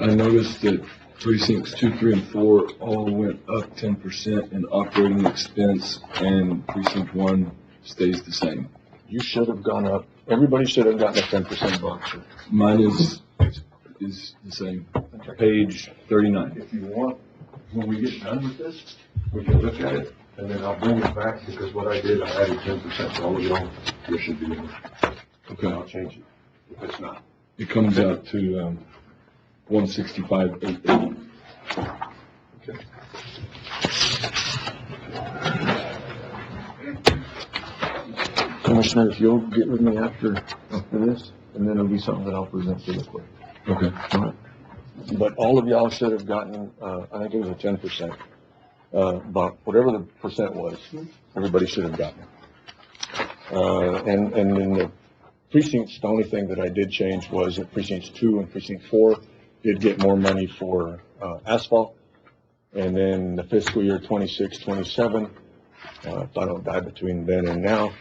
O: noticed that precincts 2, 3, and 4 all went up 10% in operating expense, and precinct 1 stays the same.
A: You should have gone up. Everybody should have gotten a 10% bump.
O: Mine is the same. Page 39.
H: If you want, when we get done with this, we can look at it, and then I'll bring it back, because what I did, I added 10% to all of y'all. This should be in it.
O: Okay.
H: I'll change it if it's not.
O: It comes out to 165,880.
H: Okay.
A: Commissioner, if you'll get with me after this, and then it'll be something that I'll present to the court.
O: Okay.
A: All right. But all of y'all should have gotten, I think it was a 10%. But whatever the percent was, everybody should have gotten it. And in the precincts, the only thing that I did change was that precincts 2 and precinct 4 did get more money for asphalt. And then the fiscal year 26, 27, if I don't die between then and now,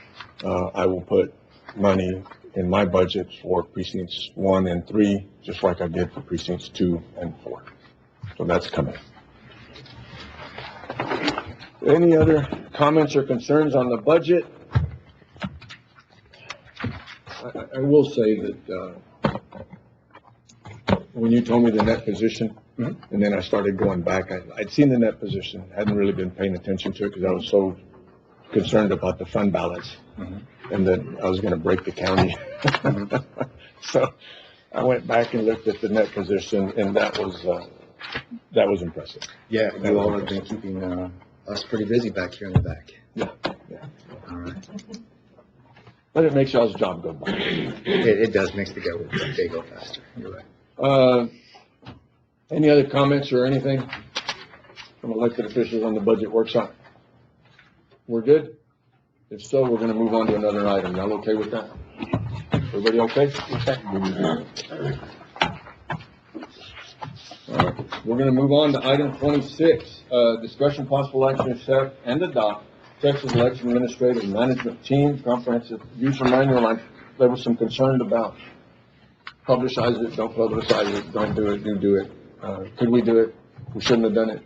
A: I will put money in my budget for precincts 1 and 3, just like I did for precincts 2 and 4. So that's coming. Any other comments or concerns on the budget? I will say that, when you told me the net position, and then I started going back, I'd seen the net position, hadn't really been paying attention to it because I was so concerned about the fund balance and that I was gonna break the county. So I went back and looked at the net position, and that was impressive.
N: Yeah, you all have been keeping, us pretty busy back here in the back.
A: Yeah.
N: All right.
A: But it makes y'all's job go by.
N: It does, makes the day go faster. You're right.
A: Any other comments or anything from elected officials on the budget workshop? We're good? If so, we're gonna move on to another item. Y'all okay with that? Everybody okay? All right, we're gonna move on to item 26, discussion possible action accept and adopt Texas Election Administrative Management Team Comprehensive User Manual. There was some concern about publicize it, don't publicize it, don't do it, do it. Could we do it? We shouldn't have done it.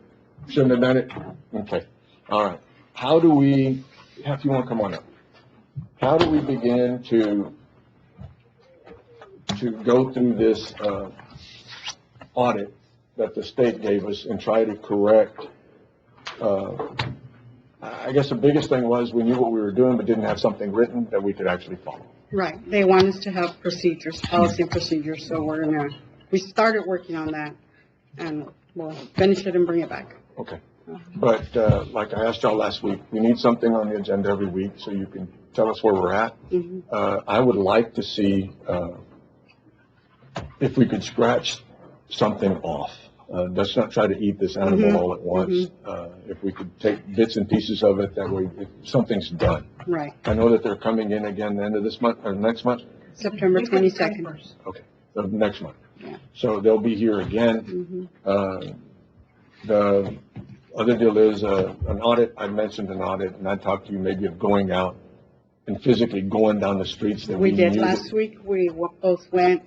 A: Shouldn't have done it? Okay. All right. How do we, if you want to come on up, how do we begin to go through this audit that the state gave us and try to correct? I guess the biggest thing was we knew what we were doing, but didn't have something written that we could actually follow.
P: Right. They want us to have procedures, policy procedures, so we started working on that, and we'll finish it and bring it back.
A: Okay. But, like I asked y'all last week, we need something on the agenda every week so you can tell us where we're at. I would like to see, if we could scratch something off. Let's not try to eat this animal all at once. If we could take bits and pieces of it, that way something's done.
P: Right.
A: I know that they're coming in again the end of this month, or next month?
P: September 22nd.
A: Okay, so next month.
P: Yeah.
A: So they'll be here again. The other deal is, an audit. I mentioned an audit, and I talked to you maybe of going out and physically going down the streets that we
P: did
A: knew
P: last week. We both went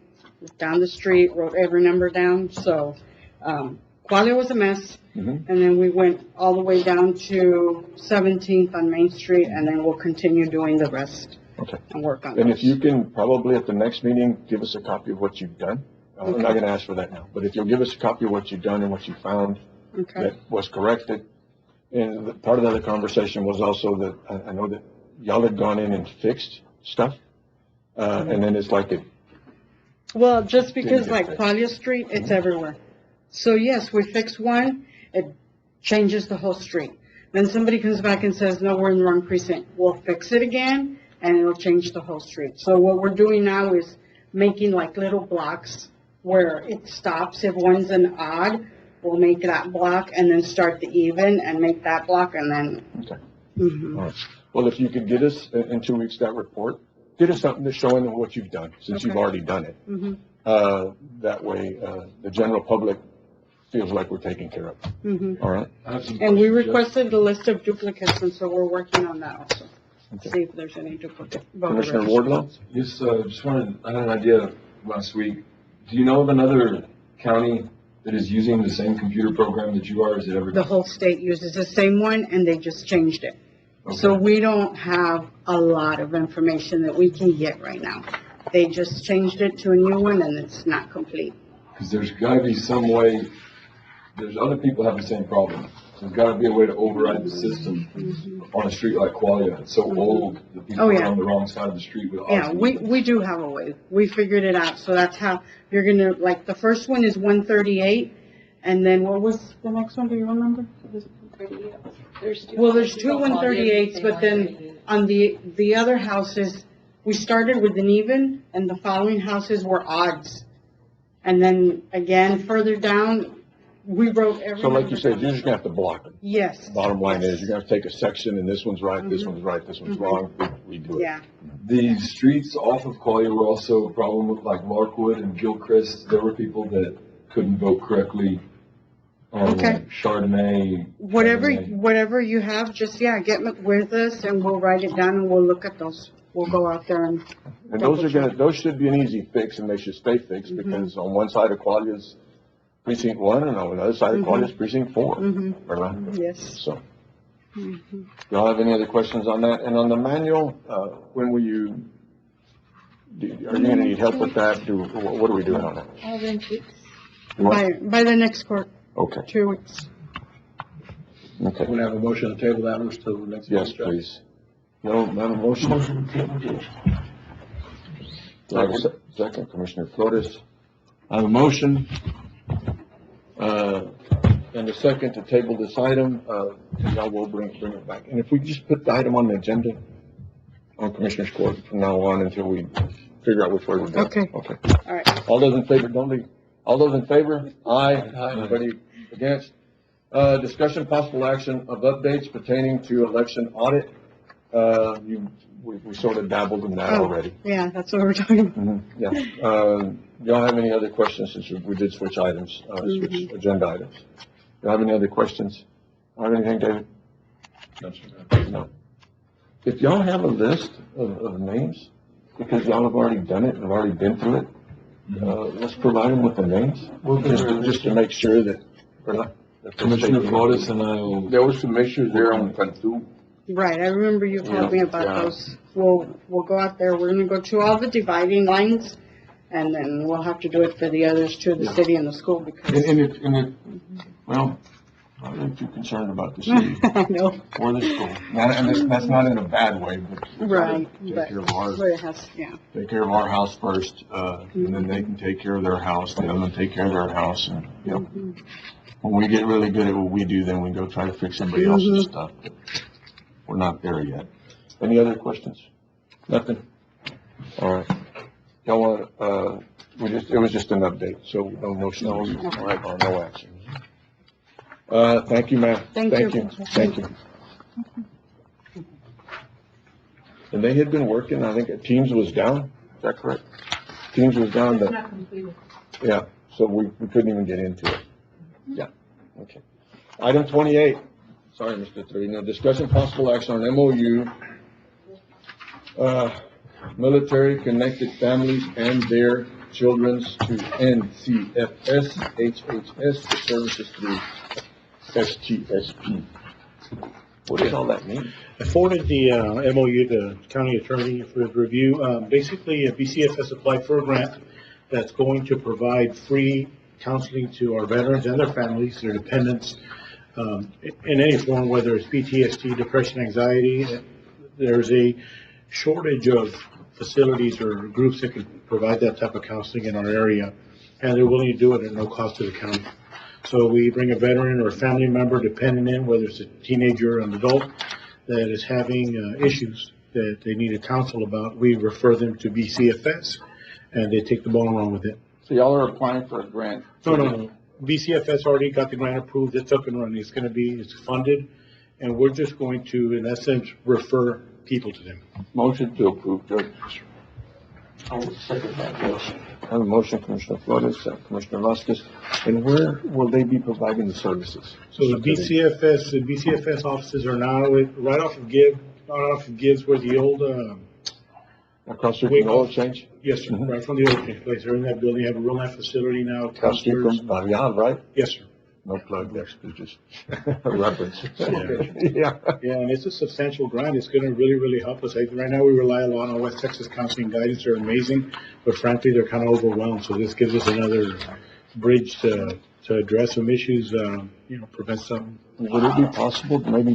P: down the street, wrote every number down, so, Qualia was a mess. And then we went all the way down to 17th on Main Street, and then we'll continue doing the rest.
A: Okay.
P: And work on
A: And
P: those.
A: if you can probably at the next meeting, give us a copy of what you've done. I'm not gonna ask for that now, but if you'll give us a copy of what you've done and what you found that was corrected. And part of the other conversation was also that, I know that y'all had gone in and fixed stuff. And then it's like
P: Well, just because
A: Didn't
P: like
A: get
P: Qualia Street, it's everywhere. So yes, we fix one, it changes the whole street. Then somebody comes back and says, no, we're in the wrong precinct. We'll fix it again, and it'll change the whole street. So what we're doing now is making like little blocks where it stops. If one's an odd, we'll make that block and then start the even and make that block and then.
A: Okay. All right. Well, if you could get us in 2 weeks that report, get us something to show in what you've done, since you've already done it. That way, the general public feels like we're taking care of it. All right?
P: And we requested the list of duplicates, and so we're working on that also. See if there's any duplicate. voter
A: Commissioner
P: registration.
A: Wardlow?
O: Yes, I had an idea last week. Do you know of another county that is using the same computer program that you are? Is it ever?
P: The whole state uses the same one, and they just changed it. So we don't have a lot of information that we can get right now. They just changed it to a new one, and it's not complete.
O: Because there's gotta be some way, there's other people have the same problem. There's gotta be a way to override the system on a street like Qualia. It's so old, the people are on the wrong side of the street with
P: Yeah,
O: oxygen.
P: we do have a way. We figured it out. So that's how you're gonna, like, the first one is 138, and then what was the next one? Do you remember? Well, there's two 138s, but then on the other houses, we started with an even, and the following houses were odds. And then again, further down, we wrote every.
A: So like you said, you're just gonna have to block it.
P: Yes.
A: Bottom line is, you're gonna have to take a section, and this one's right, this one's right, this one's wrong, we do it.
P: Yeah.
O: The streets off of Qualia were also a problem with like Larkwood and Gilchrist. There were people that couldn't vote correctly on like Chardonnay.
P: Whatever you have, just, get with us, and we'll write it down, and we'll look at those. We'll go out there and.
A: And those should be an easy fix, and they should stay fixed, because on one side of Qualia's precinct 1, and on the other side of Cuautitlán is precinct 4, ¿verdad?
P: Yes.
A: So, y'all have any other questions on that? And on the manual, when will you, are you gonna need help with that? What are we doing on that?
P: By the next court,
A: Okay,
P: 2 weeks.
A: okay.
L: We'll have a motion to table that one till the next.
A: Yes, please. No, not a motion?
B: Motion to table, Judge.
A: Do I have a second, Commissioner Flores? I have a motion, and a second to table this item, and y'all will bring it back. And if we just put the item on the agenda on Commissioner's Court from now on until we figure out which way we're going.
P: Okay.
A: Okay.
P: All right.
A: All those in favor, don't leave. All those in favor? Aye. Anybody against? Discussion possible action of updates pertaining to election audit. We sort of dabbled in that already.
P: Yeah, that's what we're talking about.
A: Yeah. Y'all have any other questions since we did switch items, switch agenda items? Y'all have any other questions? Have anything, David? No. If y'all have a list of names, because y'all have already done it and have already been through it, let's provide them with the names, just to make sure that we're not.
O: Commissioner Flores and I,
F: There was some issues there on Cantu.
P: Right, I remember you told me about those. We'll go out there, we're gonna go to all the dividing lines, and then we'll have to do it for the others too, the city and the school, because.
A: Well, I'm not too concerned about the city
P: I know,
A: or the school. And that's not in a bad way, but. we gotta
P: right,
A: Take
P: but,
A: care of ours.
P: but it has, yeah.
A: Take care of our house first, and then they can take care of their house, the other one take care of their house, and, you know. When we get really good at what we do, then we go try to fix somebody else's stuff. But we're not there yet. Any other questions? Nothing? All right. Y'all want, it was just an update, so no motion, no action. Thank you, ma'am.
P: Thank you.
A: Thank you. And they had been working, I think Teams was down, is that correct? Teams was down,
J: It's not completed.
A: yeah, so we couldn't even get into it. Yeah, okay. Item 28, sorry, Mr. Trevino, discussion possible action on MOU, military connected families and their children's to NCFS, HHS, for services through STSP. What does all that mean?
Q: I forwarded the MOU to county attorney for his review. Basically, BCFS applied for a grant that's going to provide free counseling to our veterans and their families, their dependents, in any form, whether it's PTSD, depression, anxiety. There's a shortage of facilities or groups that can provide that type of counseling in our area, and they're willing to do it at no cost to the county. So we bring a veteran or a family member dependent in, whether it's a teenager or an adult, that is having issues that they need a counsel about. We refer them to BCFS, and they take the ball and run with it.
F: So y'all are applying for a grant?
Q: No. BCFS already got the grant approved. It's up and running. It's funded, and we're just going to, in essence, refer people to them.
F: Motion to approve, Judge.
B: I will second that motion.
A: I have a motion, Commissioner Flores, Commissioner Vasquez, and where will they be providing the services?
Q: So the BCFS offices are now right off of Gibbs, where the old,
A: Across the street from the oil change?
Q: yes, sir, right from the old place. They're in that building. They have a real nice facility now.
A: Across the street from Barrial, right?
Q: Yes, sir.
A: No plug there, it's just a reference.
Q: Yeah, and it's a substantial grant. It's gonna really, really help us. Right now, we rely a lot on West Texas Counseling Guidance. They're amazing, but frankly, they're kind of overwhelmed. So this gives us another bridge to address some issues, prevent some.
A: Would it be possible maybe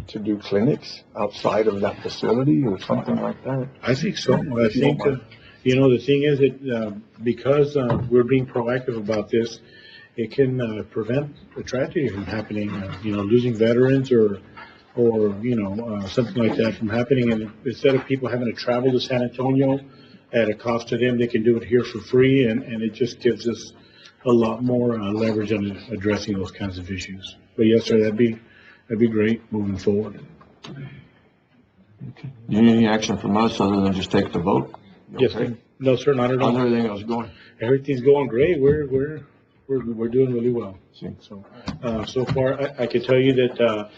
A: to do clinics outside of that facility or something like that?
Q: I think so. I think, the thing is that, because, we're being proactive about this, it can, prevent a tragedy from happening, losing veterans or, something like that from happening. And instead of people having to travel to San Antonio at a cost to them, they can do it here for free. And it just gives us a lot more, leverage on addressing those kinds of issues. But yes, sir, that'd be great moving forward.
A: You need any action from us other than just take the vote?
Q: Yes, sir. No, sir, not at all.
A: How's everything else going?
Q: Everything's going great. We're doing really well. So far, I can tell you that,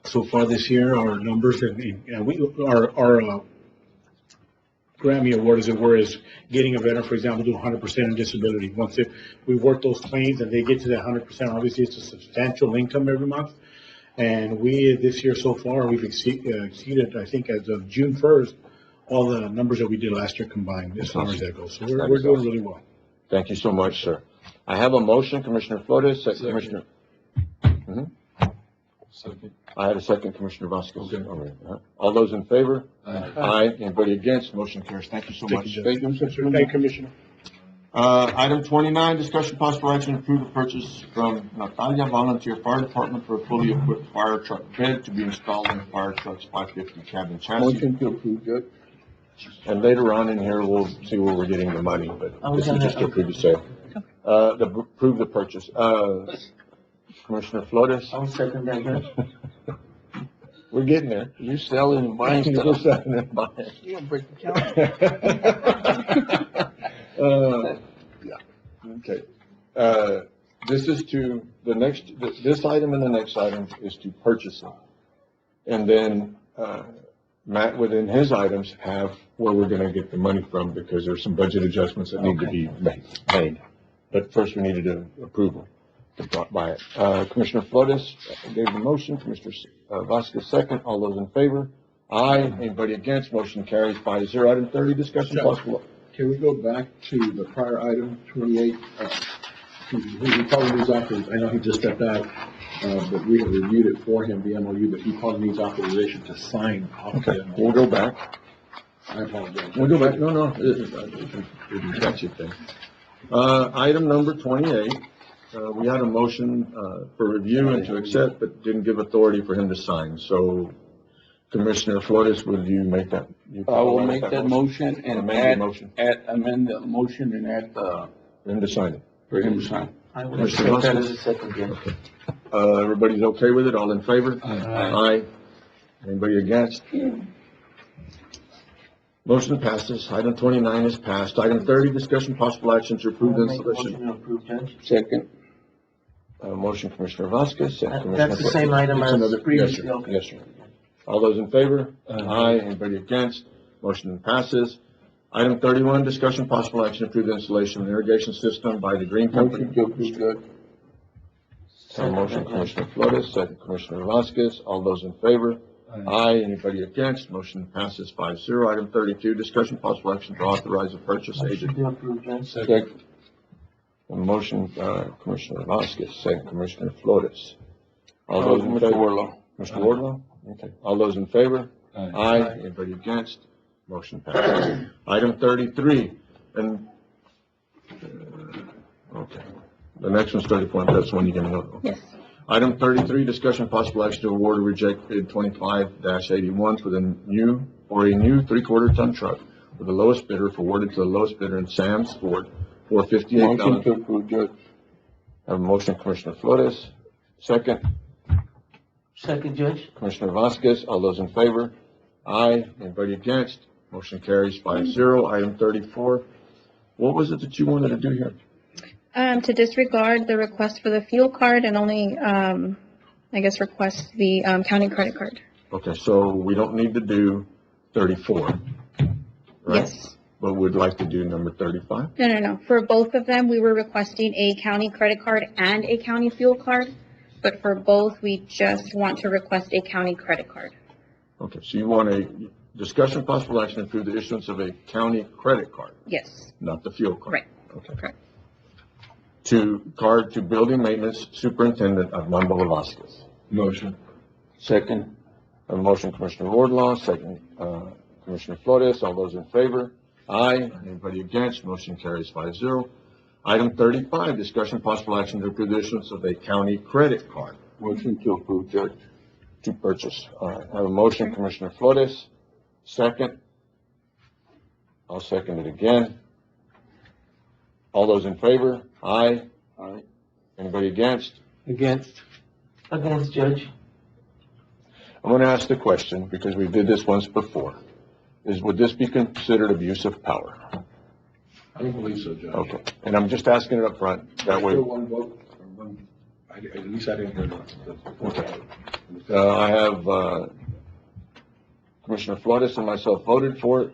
Q: so far this year, our numbers, our Grammy Award, as it were, is getting a veteran, for example, to 100% in disability. Once we work those claims and they get to that 100%, obviously it's a substantial income every month. And we, this year so far, we've exceeded, I think, as of June 1st, all the numbers that we did last year combined, as far as that goes. So we're doing really well.
A: Thank you so much, sir. I have a motion, Commissioner Flores, second Commissioner.
O: Second.
A: I had a second, Commissioner Vasquez. All those in favor? Aye. Anybody against? Motion carries. Thank you so much.
Q: Thank you, Commissioner.
A: Item 29, discussion possible action to approve the purchase from Natalia Volunteer Fire Department for a fully equipped fire truck bed to be installed in the fire truck's 550 cabin chassis.
F: Motion to approve, Judge.
A: And later on in here, we'll see where we're getting the money, but this is just to approve the sale. Approve the purchase. Commissioner Flores?
B: I'll second that, Judge.
A: We're getting there.
F: You selling and buying stuff.
A: You're selling and buying.
F: You don't break the count.
A: Okay. This is to, this item and the next item is to purchase it. And then, Matt, within his items, have where we're gonna get the money from, because there's some budget adjustments that need to be made. But first, we needed an approval to buy it. Commissioner Flores gave the motion, Commissioner Vasquez second. All those in favor? Aye. Anybody against? Motion carries 5-0. Item 30, discussion possible.
H: Can we go back to the prior item, 28? He probably needs authorization. I know he just stepped out, but we have reviewed it for him, the MOU, but he probably needs authorization to sign off
A: Okay,
H: the MOU.
A: we'll go back.
H: I apologize.
A: We'll go back. No, it's got you thing. Item number 28. We had a motion, for review and to accept, but didn't give authority for him to sign. So Commissioner Flores, will you make that?
F: I will make that motion and
A: amend the motion.
F: amend the motion and add,
A: For him to sign it.
F: for him to sign.
B: I will
A: Commissioner
B: accept that
A: Vasquez?
B: as a second, Judge.
A: Everybody's okay with it? All in favor? Aye. Anybody against? Motion passes. Item 29 is passed. Item 30, discussion possible action to approve the
B: I'll make a
A: installation.
B: motion to approve, Judge.
F: Second.
A: Motion Commissioner Vasquez, second
B: That's
A: Commissioner.
B: the same item
A: It's
B: as
A: another-
B: previously.
A: Yes, sir. Yes, sir. All those in favor? Aye. Anybody against? Motion passes. Item 31, discussion possible action to approve the installation of an irrigation system by the Green Company.
F: Motion to approve, Judge.
A: Motion Commissioner Flores, second Commissioner Vasquez. All those in favor? Aye. Anybody against? Motion passes 5-0. Item 32, discussion possible action to authorize a purchase agent.
B: Motion to approve, Judge.
A: Second. Motion, Commissioner Vasquez, second Commissioner Flores. All those in
F: Mr.
A: favor?
F: Warlaw.
A: Mr. Wardlaw? Okay. All those in favor? Aye. Anybody against? Motion passes. Item 33, and, okay. The next one's 34, that's the one you're gonna know.
E: Yes.
A: Item 33, discussion possible action to award or reject bid 25-81 for a new 3/4 ton truck with the lowest bidder, awarded to the lowest bidder in Sam's Ford for
F: Motion
A: $58,000.
F: to approve, Judge.
A: Have a motion, Commissioner Flores. Second,
B: Second, Judge.
A: Commissioner Vasquez. All those in favor? Aye. Anybody against? Motion carries 5-0. Item 34. What was it that you wanted to do here?
E: To disregard the request for the fuel card and only, I guess, request the, county credit card.
A: Okay, so we don't need to do 34, right?
E: Yes.
A: But we'd like to do number 35?
E: No. For both of them, we were requesting a county credit card and a county fuel card. But for both, we just want to request a county credit card.
A: Okay, so you want a discussion possible action to approve the issuance of a county credit card,
E: Yes,
A: not the fuel card?
E: right.
A: Okay.
E: Correct.
A: To building maintenance superintendent Armando Velasquez.
O: Motion.
F: Second.
A: A motion, Commissioner Wardlaw, second, Commissioner Flores. All those in favor? Aye. Anybody against? Motion carries 5-0. Item 35, discussion possible action to approve the issuance of a county credit card
F: Motion to approve, Judge.
A: to purchase. All right, I have a motion, Commissioner Flores, second. I'll second it again. All those in favor? Aye.
F: Aye.
A: Anybody against?
M: Against.
B: Against, Judge.
A: I'm going to ask the question, because we did this once before, would this be considered abuse of power?
H: I don't believe so, Judge.
A: Okay, and I'm just asking it up front. That way,
H: Still one vote, or one, at least I didn't hear that.
A: okay. I have, Commissioner Flores and myself voted for it.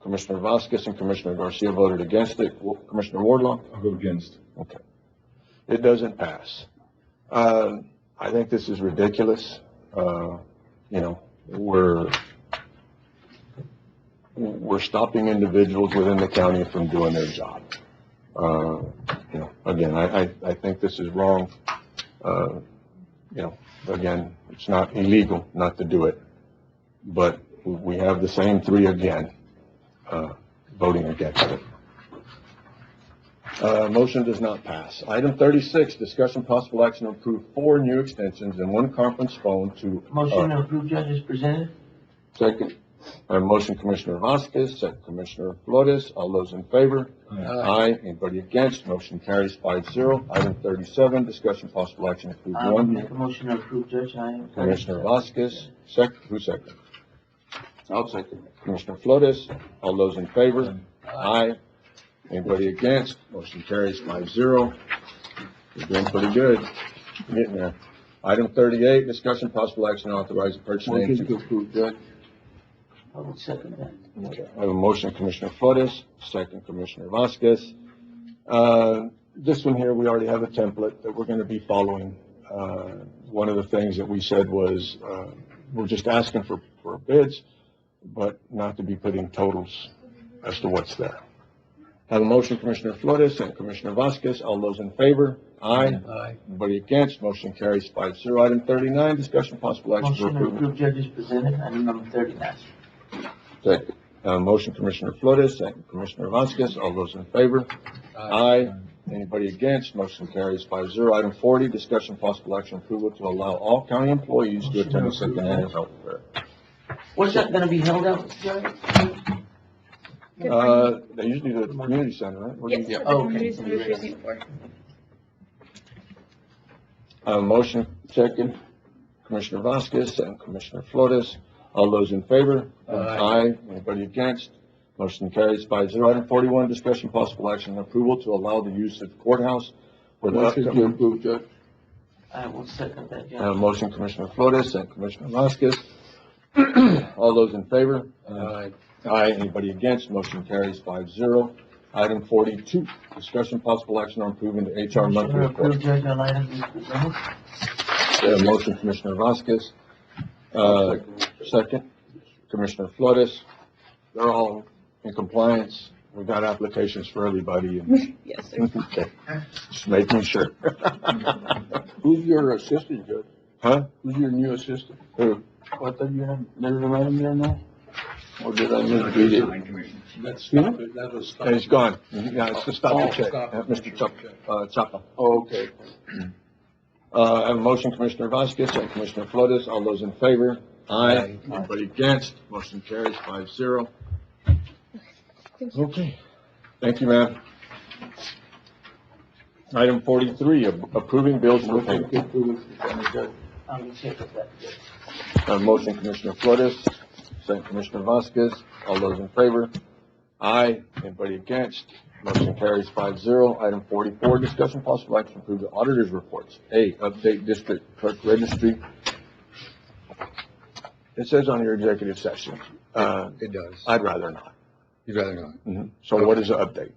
A: Commissioner Vasquez and Commissioner Garcia voted against it. Commissioner Wardlaw?
O: I'll go against.
A: Okay. It doesn't pass. I think this is ridiculous. We're stopping individuals within the county from doing their job. Again, I think this is wrong. Again, it's not illegal not to do it, but we have the same three again, voting against it. Motion does not pass. Item 36, discussion possible action to approve 4 new extensions and 1 conference phone to.
B: Motion to approve, Judge, is presented.
A: Second. Motion Commissioner Vasquez, second Commissioner Flores. All those in favor? Aye. Anybody against? Motion carries 5-0. Item 37, discussion possible action to approve
B: I will
A: 1.
B: make a motion to approve, Judge.
A: Commissioner Vasquez, second. Who's second?
F: I'll second.
A: Commissioner Flores. All those in favor? Aye. Anybody against? Motion carries 5-0. You're doing pretty good. Getting there. Item 38, discussion possible action to authorize the purchase.
F: Motion to approve, Judge.
B: I will second that.
A: Okay. I have a motion, Commissioner Flores, second Commissioner Vasquez. This one here, we already have a template that we're going to be following. One of the things that we said was, we're just asking for bids, but not to be putting totals as to what's there. I have a motion, Commissioner Flores and Commissioner Vasquez. All those in favor? Aye.
F: Aye.
A: Anybody against? Motion carries 5-0. Item 39, discussion possible action for
B: Motion to
A: approval.
B: approve, Judge, is presented. Item number 39.
A: Second. Motion, Commissioner Flores, second Commissioner Vasquez. All those in favor? Aye. Anybody against? Motion carries 5-0. Item 40, discussion possible action approval to allow all county employees to attend a second annual health fair.
B: Where's that gonna be held at, Judge?
A: They usually do it at the community center, right? Where do you-
E: Yes,
B: Oh,
E: the
B: okay.
E: community center is using it for.
A: Motion, second Commissioner Vasquez, second Commissioner Flores. All those in favor?
F: Aye.
A: Anybody against? Motion carries 5-0. Item 41, discussion possible action and approval to allow the use of the courthouse for the
F: Motion to
A: upcoming.
F: approve, Judge.
B: I will second that, Judge.
A: Motion, Commissioner Flores, second Commissioner Vasquez. All those in favor?
F: Aye.
A: Aye. Anybody against? Motion carries 5-0. Item 42, discussion possible action on approving the HR
B: Motion
A: monthly
B: to
A: report.
B: approve, Judge, on item is presented.
A: Motion, Commissioner Vasquez. Second, Commissioner Flores. They're all in compliance. We've got applications for everybody. And
E: Yes, sir.
A: okay. Just making sure.
F: Who's your assistant, Judge?
A: Huh?
F: Who's your new assistant?
A: Who?
F: I thought you had, never met him there now? Or did I misread it?
Q: Let's stop it. That was stop.
A: He's gone. Yeah, it's the stop
Q: Oh,
A: and check.
Q: stop.
A: Mr. Chapa.
F: Oh, okay.
A: I have a motion, Commissioner Vasquez, and Commissioner Flores. All those in favor? Aye. Anybody against? Motion carries 5-0. Okay. Thank you, ma'am. Item 43, approving bills for payment.
B: I will second that, Judge.
A: Motion, Commissioner Flores, second Commissioner Vasquez. All those in favor? Aye. Anybody against? Motion carries 5-0. Item 44, discussion possible action to approve the auditor's reports. A, update district clerk registry. It says on your executive session.
N: It does.
A: I'd rather not.
N: You'd rather not?
A: So what is the update?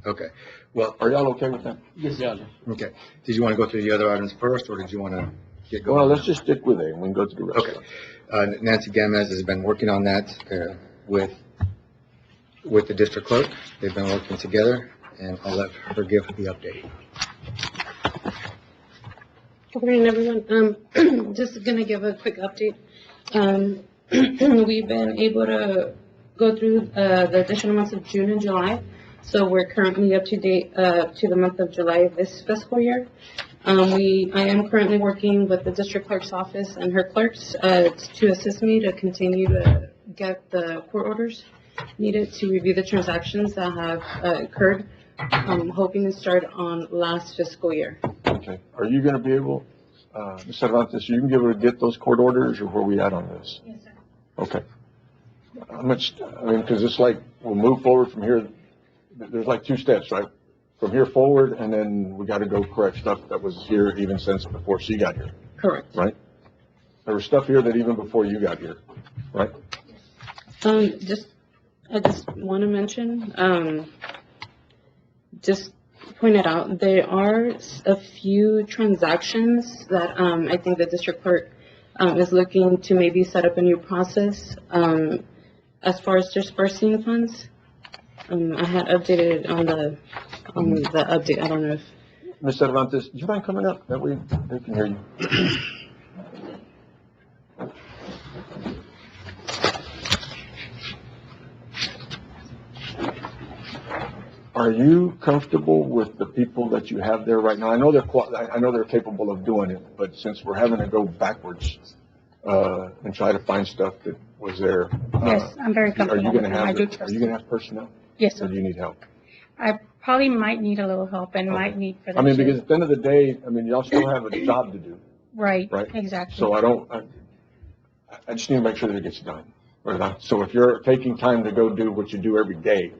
N: Okay. Well,
A: Are y'all okay with that?
B: Yes, Judge.
N: okay. Did you want to go through the other items first, or did you want to get going?
A: Well, let's just stick with A and we can go to the rest.
N: Okay. Nancy Gamez has been working on that with the district clerk. They've been working together, and I'll let her give the update.
R: Good morning, everyone. Just gonna give a quick update. We've been able to go through the additional months of June and July. So we're currently up to date to the month of July of this fiscal year. I am currently working with the district clerk's office and her clerks to assist me to continue to get the court orders needed to review the transactions that have occurred. I'm hoping to start on last fiscal year.
A: Okay. Are you going to be able, Ms. Cervantes, you can be able to get those court orders, or where we at on this?
R: Yes, sir.
A: Okay. How much, I mean, because it's like, we'll move forward from here. There's like 2 steps, right? From here forward, and then we got to go correct stuff that was here even since before she got here,
R: Correct.
A: right? There was stuff here that even before you got here, right?
R: Just I just want to mention, just pointed out, there are a few transactions that I think the district clerk is looking to maybe set up a new process as far as dispersing funds. I had updated on the update. I don't know if
A: Ms. Cervantes, do you mind coming up? That way they can hear you. Are you comfortable with the people that you have there right now? I know they're capable of doing it, but since we're having to go backwards and try to find stuff that was there.
S: Yes, I'm very comfortable with them. I do trust
A: Are you going to have personnel?
S: Yes,
A: Or
S: sir.
A: do you need help?
S: I probably might need a little help and might need for
A: I
S: them
A: mean,
S: to.
A: because at the end of the day, I mean, y'all still have a job to do,
S: Right,
A: right?
S: exactly.
A: So I just need to make sure that it gets done. Right? So if you're taking time to go do what you do every day,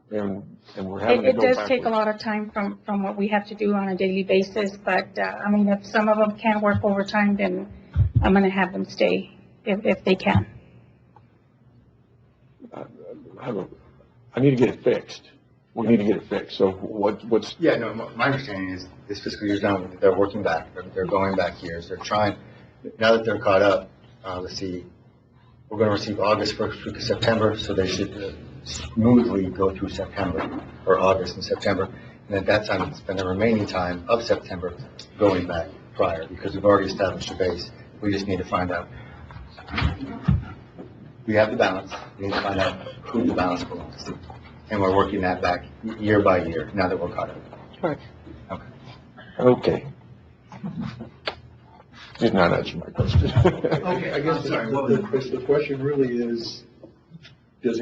A: and we're having to
S: It
A: go
S: does
A: backwards.
S: take a lot of time from what we have to do on a daily basis, but, I mean, if some of them can't work overtime, then I'm gonna have them stay if they can.
A: I need to get it fixed. We need to get it fixed. So what's?
N: Yeah, no, my understanding is this fiscal year's done, they're working back, they're going back years, they're trying, now that they're caught up, let's see, we're gonna receive August, first week of September, so they should smoothly go through September, or August and September, and at that time, spend the remaining time of September going back prior, because we've already established a base, we just need to find out. We have the balance, we need to find out who the balance belongs to, and we're working that back year by year, now that we're caught up.
R: Correct.
A: Okay. Did not answer my question.
H: Okay, I guess the question really is, does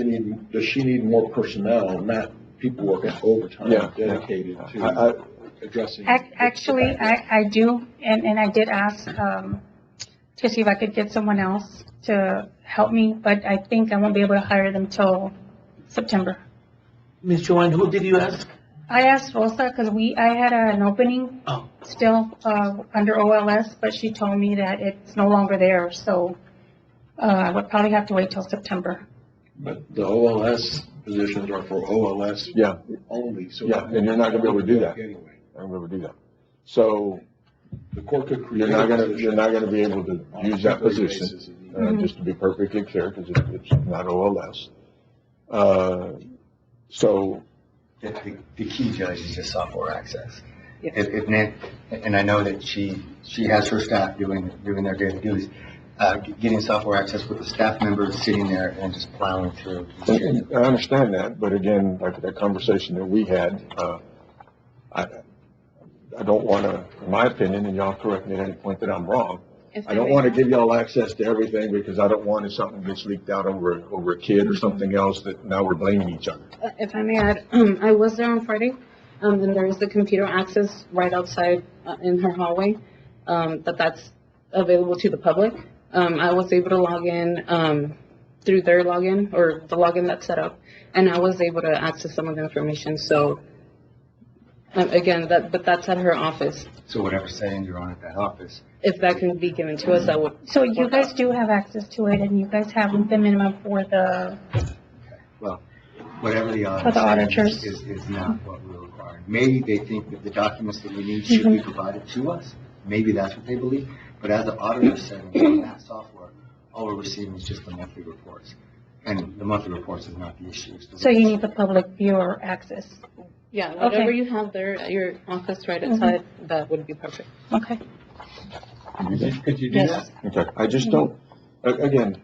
H: she need more personnel, not people working overtime
A: Yeah.
H: dedicated to addressing?
S: Actually, I do, and I did ask, to see if I could get someone else to help me, but I think I won't be able to hire them till September.
B: Ms. Joanne, who did you ask?
S: I asked Rosa, because I had an opening still, under OLS, but she told me that it's no longer there, so, I would probably have to wait till September.
H: But the OLS positions are for OLS
A: Yeah.
H: only, so.
A: Yeah, and you're not gonna be able to do that.
H: Anyway,
A: I'm going to do that. So
H: the court could create.
A: you're not
H: a
A: going to
H: position
A: be able to
H: on
A: use that
H: temporary
A: position,
H: basis if needed.
A: just to be perfectly clear, because it's not OLS. So
N: The key, Judge, is just software access. If and I know that she has her staff doing their daily duties, getting software access with the staff members sitting there and just plowing through.
A: and I understand that, but again, like that conversation that we had, I don't want to, in my opinion, and y'all correct me at any point that I'm wrong, I don't want to give y'all access to everything because I don't want if something gets leaked out over a kid or something else that now we're blaming each other.
R: If I may add, I was there on Friday, and there is the computer access right outside in her hallway, that's available to the public. I was able to log in through their login, or the login that's set up, and I was able to access some of the information, so, again, but that's at her office.
N: So whatever settings you're on at that office.
R: If that can be given to us, I would.
S: So you guys do have access to it, and you guys have the minimum for the,
N: Well, whatever the
S: For the auditors.
N: is not what we're requiring. Maybe they think that the documents that we need should be provided to us. Maybe that's what they believe. But as the auditor said, in that software, all we're receiving is just the monthly reports. And the monthly reports is not the issue.
S: so you need the public viewer access.
R: Yeah, whatever
S: Okay.
R: you have there at your office right outside, that would be perfect.
S: Okay.
N: Could you do
S: Yes.
N: that?
A: Okay, I just don't, again,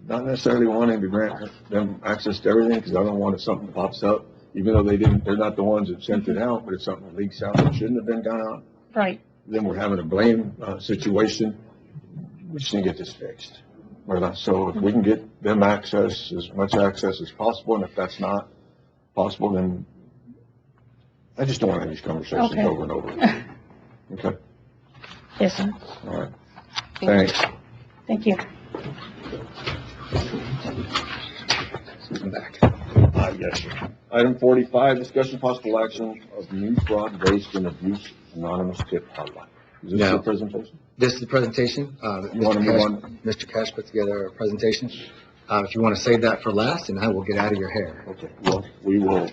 A: not necessarily wanting to grant them access to everything, because I don't want if something pops up, even though they're not the ones that sent it out, but if something leaks out that shouldn't have been gone out,
S: Right.
A: then we're having a blame situation. We just need to get this fixed. So if we can get them access, as much access as possible, and if that's not possible, then I just don't want to have these conversations
S: Okay.
A: over and over again. Okay,
S: Yes, sir.
A: all right. Thanks.
S: Thank you.
A: I'm back. Yes, sir. Item 45, discussion possible action of new fraud, waste, and abuse anonymous tip hotline. Is this
N: No.
A: your presentation?
N: This is the presentation.
A: You wanna move on?
N: Mr. Cash put together a presentation. If you want to save that for last, and I will get out of your hair.
A: Okay, well, we will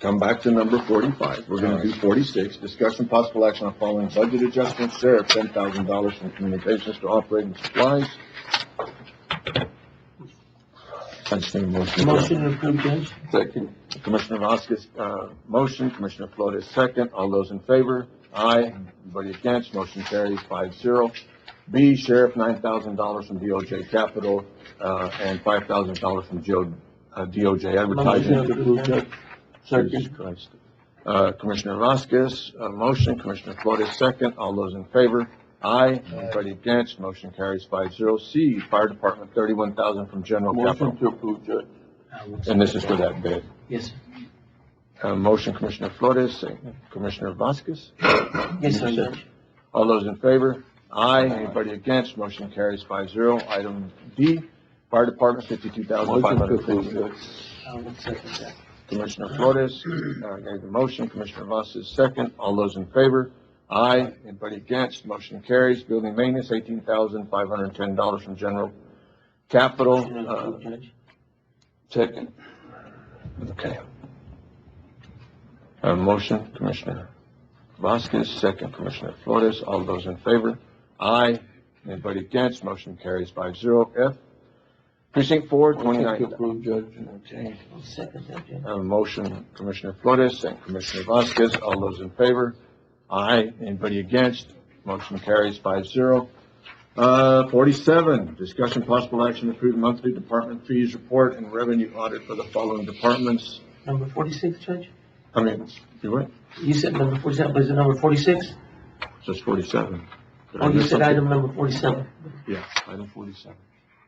A: come back to number 45. We're going to do 46. Discussion possible action on following budget adjustments. Sheriff, $10,000 from communications to operating supplies. I just need a motion.
B: Motion to approve, Judge.
A: Second. Commissioner Vasquez, motion. Commissioner Flores, second. All those in favor? Aye. Anybody against? Motion carries 5-0. B, Sheriff, $9,000 from DOJ Capital, and $5,000 from DOJ Advertising.
B: Motion to approve, Judge.
A: Jesus Christ. Commissioner Vasquez, motion. Commissioner Flores, second. All those in favor? Aye. Anybody against? Motion carries 5-0. C, Fire Department, $31,000 from General Capital.
F: Motion to approve, Judge.
A: And this is for that bid.
B: Yes,
A: Motion, Commissioner Flores, second. Commissioner Vasquez.
B: yes, sir, Judge.
A: All those in favor? Aye. Anybody against? Motion carries 5-0. Item D, Fire Department, $52,550.
B: I will second that.
A: Commissioner Flores, gave the motion. Commissioner Vasquez, second. All those in favor? Aye. Anybody against? Motion carries. Building maintenance, $18,510 from General Capital.
B: Motion to approve, Judge.
A: Second. Okay. Motion, Commissioner Vasquez, second, Commissioner Flores. All those in favor? Aye. Anybody against? Motion carries 5-0. F, Precinct 4,
F: Motion to
A: 29.
F: approve, Judge.
A: Okay.
B: I'll second that, Judge.
A: Motion, Commissioner Flores, and Commissioner Vasquez. All those in favor? Aye. Anybody against? Motion carries 5-0. 47, discussion possible action to approve monthly department fees report and revenue audit for the following departments.
B: Number 46, Judge?
A: I mean, you what?
B: You said number 47, but is it number 46?
A: Just 47. Did I
B: Oh, you
A: miss
B: said
A: something?
B: item number 47.
A: Yeah, item 47.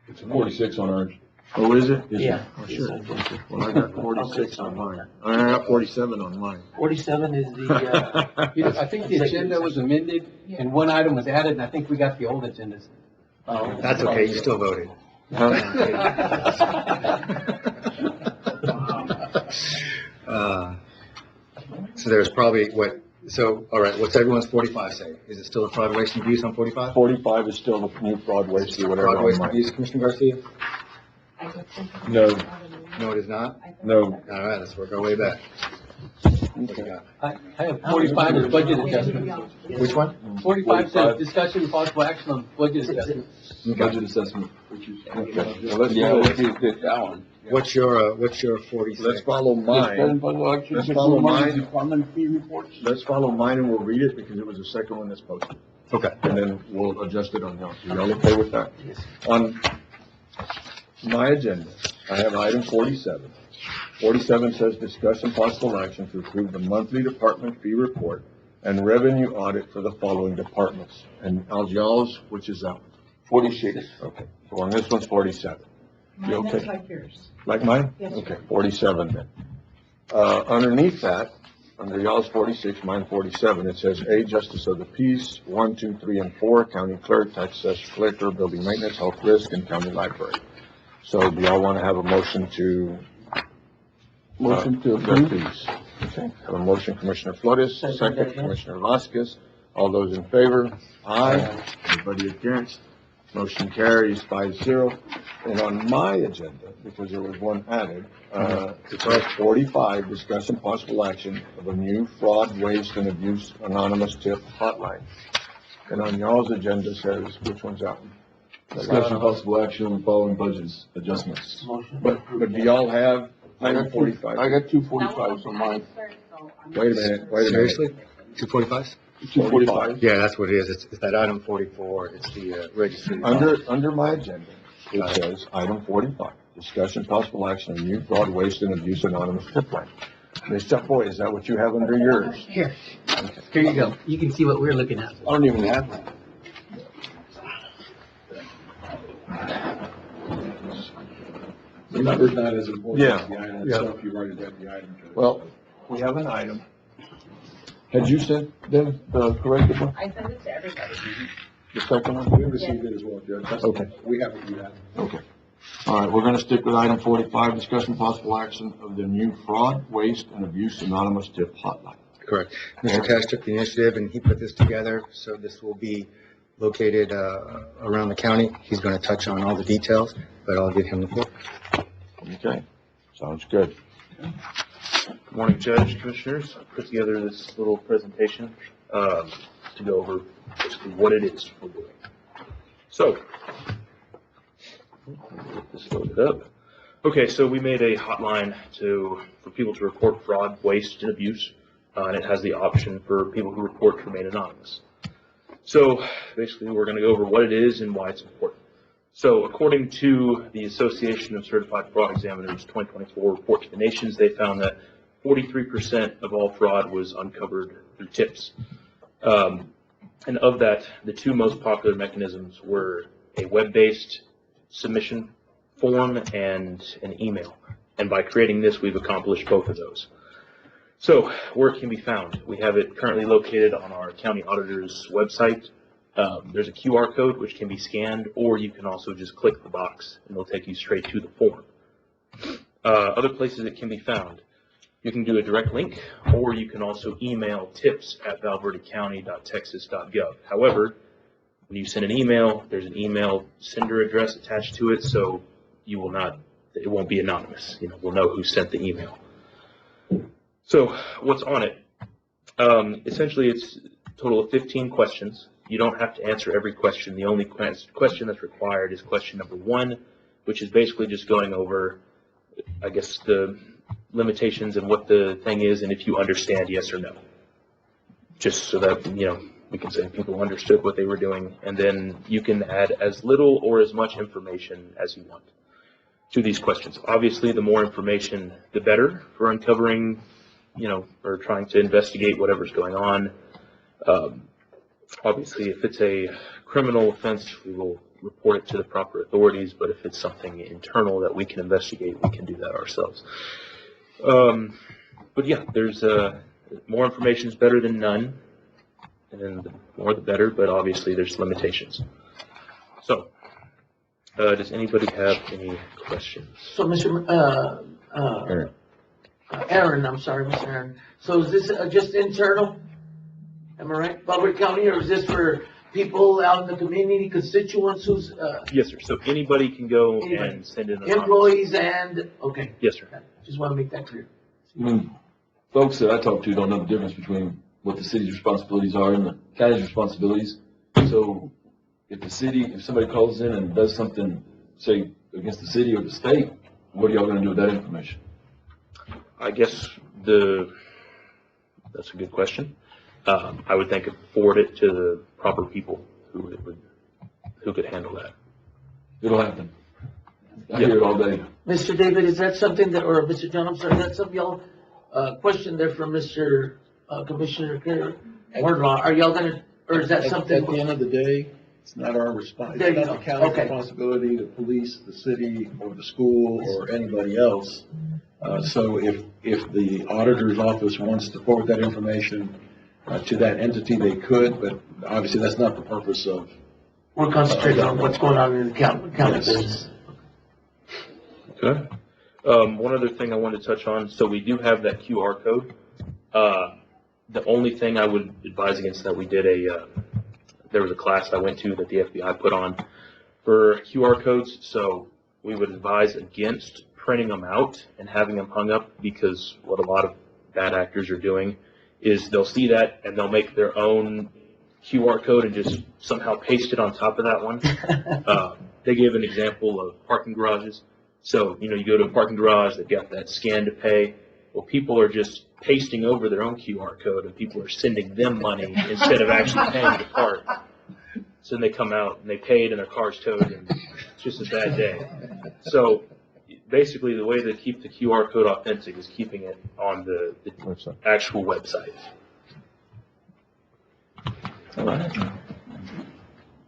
O: It's 46 on ours.
A: Oh, is it?
B: Yeah.
A: Oh, sure.
B: Yes, I did.
A: Well, I got 46 on mine. I got 47 on mine.
B: 47 is the,
M: I think the agenda was amended and one item was added, and I think we got the old agendas.
B: oh.
N: That's okay, you still voted. So there's probably all right, what's everyone's 45 say? Is it still a fraud, waste, and abuse on 45?
A: 45 is still the new fraud, waste, or whatever
N: Fraud,
A: on
N: waste, and
A: mine.
N: abuse, Commissioner Garcia?
A: No,
N: No, it is not?
A: no.
N: All right, let's work our way back. What you got?
M: I have 45 as budget adjustment.
N: Which one?
M: 45 says discussion and possible action on budget adjustment.
O: Budget assessment, which is.
A: Well, let's
F: Yeah,
A: follow-
F: let's do that one.
N: What's your 46?
A: let's follow
F: Discussion
A: mine.
F: possible action
A: Let's
F: to
A: follow
F: approve monthly
A: mine.
F: department fee reports.
A: Let's follow mine and we'll read it because it was the second one that's posted.
N: Okay.
A: And then we'll adjust it on y'all. So y'all okay with that?
B: Yes.
A: On my agenda, I have item 47. 47 says discussion possible action to approve the monthly department fee report and revenue audit for the following departments. And y'all's, which is that one?
F: 46.
A: Okay, so on this one's 47. You okay?
J: That's like yours.
A: Like mine?
J: Yes, sir.
A: Okay, 47 then. Underneath that, under y'all's 46, mine 47, it says A, Justice of the Peace, 1, 2, 3, and 4, County Clerk, Tax Assessor Collector, Building Maintenance, Health Risk, and County Library. So do y'all want to have a motion to?
F: Motion to
A: their
F: approve.
A: fees? Okay, have a motion, Commissioner Flores,
B: Second,
A: second,
B: Judge.
A: Commissioner Vasquez. All those in favor? Aye. Anybody against? Motion carries 5-0. And on my agenda, because there was one added, it's our 45, discussion possible action of a new fraud, waste, and abuse anonymous tip hotline. And on y'all's agenda says, which one's that one?
O: Discussion possible action on following budgets adjustments.
B: Motion.
A: But do y'all have
F: I
A: item
F: got
A: 45?
F: I got 245s on mine.
A: Wait a minute, wait a minute.
N: Seriously? 245s?
F: 245.
N: Yeah, that's what it is. It's that item 44. It's the registry.
A: Under my agenda, it says, item 45, discussion possible action on new fraud, waste, and abuse anonymous tip line. Ms. Chapoy, is that what you have under yours?
B: Here. Here you go. You can see what we're looking at.
F: I don't even have that.
H: The number's not as important
A: Yeah,
H: as the item
A: yeah.
H: itself, you write it down the item.
A: Well, we have an item. Had you sent them the corrected one,
E: I sent it to everybody.
A: the second one?
H: We received it as well, Judge. That's-
A: Okay.
H: We have it, you have it.
A: Okay. All right, we're gonna stick with item 45, discussion possible action of the new fraud, waste, and abuse anonymous tip hotline.
N: Correct. Mr. Cash took the initiative and he put this together, so this will be located around the county. He's going to touch on all the details, but I'll give him the floor.
A: Okay, sounds good.
T: Good morning, Judge, Commissioners. I put together this little presentation to go over basically what it is we're doing. So, get this loaded up. Okay, so we made a hotline for people to report fraud, waste, and abuse, and it has the option for people who report to remain anonymous. So, basically, we're going to go over what it is and why it's important. So, according to the Association of Certified Fraud Examiners 2024 report to the nations, they found that 43% of all fraud was uncovered through tips. And of that, the two most popular mechanisms were a web-based submission form and an email. And by creating this, we've accomplished both of those. So, where it can be found, we have it currently located on our county auditor's website. There's a QR code which can be scanned, or you can also just click the box and it'll take you straight to the form. Other places it can be found, you can do a direct link, or you can also email tips@valverdecounty.texas.gov. However, when you send an email, there's an email sender address attached to it, so it won't be anonymous. We'll know who sent the email. So, what's on it? Essentially, it's a total of 15 questions. You don't have to answer every question. The only question that's required is question number 1, which is basically just going over, I guess, the limitations and what the thing is, and if you understand yes or no. Just so that, we can say people understood what they were doing, and then you can add as little or as much information as you want to these questions. Obviously, the more information, the better for uncovering, or trying to investigate whatever's going on. Obviously, if it's a criminal offense, we will report it to the proper authorities, but if it's something internal that we can investigate, we can do that ourselves. But yeah, there's more information is better than none, and the more the better, but obviously there's limitations. So, does anybody have any questions?
B: So, Mr. Aaron, I'm sorry, Mr. Aaron. So is this just internal? Am I right? Valverde County, or is this for people out in the community, constituents who's?
T: Yes, sir. So anybody can go and send in.
B: Employees and, okay.
T: Yes, sir.
B: Just want to make that clear.
O: Folks that I talk to don't know the difference between what the city's responsibilities are and the county's responsibilities. So if somebody calls in and does something, say, against the city or the state, what are y'all going to do with that information?
T: I guess that's a good question. I would think forward it to the proper people who could handle that.
O: It'll happen. I hear it all day.
B: Mr. David, is that something that, or Mr. John, I'm sorry, that's something y'all, question there from Mr. Commissioner Wardlaw. Are y'all gonna, or is that something?
H: At the end of the day, it's not our responsibility. It's not the county's responsibility to police the city or the school or anybody else. So if the auditor's office wants to forward that information to that entity, they could, but obviously that's not the purpose of.
B: We're concentrating on what's going on in the county business.
T: Okay. One other thing I wanted to touch on. So we do have that QR code. The only thing I would advise against that, we did there was a class I went to that the FBI put on for QR codes. So we would advise against printing them out and having them hung up, because what a lot of bad actors are doing is they'll see that and they'll make their own QR code and just somehow paste it on top of that one. They gave an example of parking garages. So, you go to a parking garage, they've got that scan to pay. Well, people are just pasting over their own QR code, and people are sending them money instead of actually paying the card. So then they come out and they paid and their car's towed, and it's just a bad day. So basically, the way to keep the QR code authentic is keeping it on the actual website.
A: All right.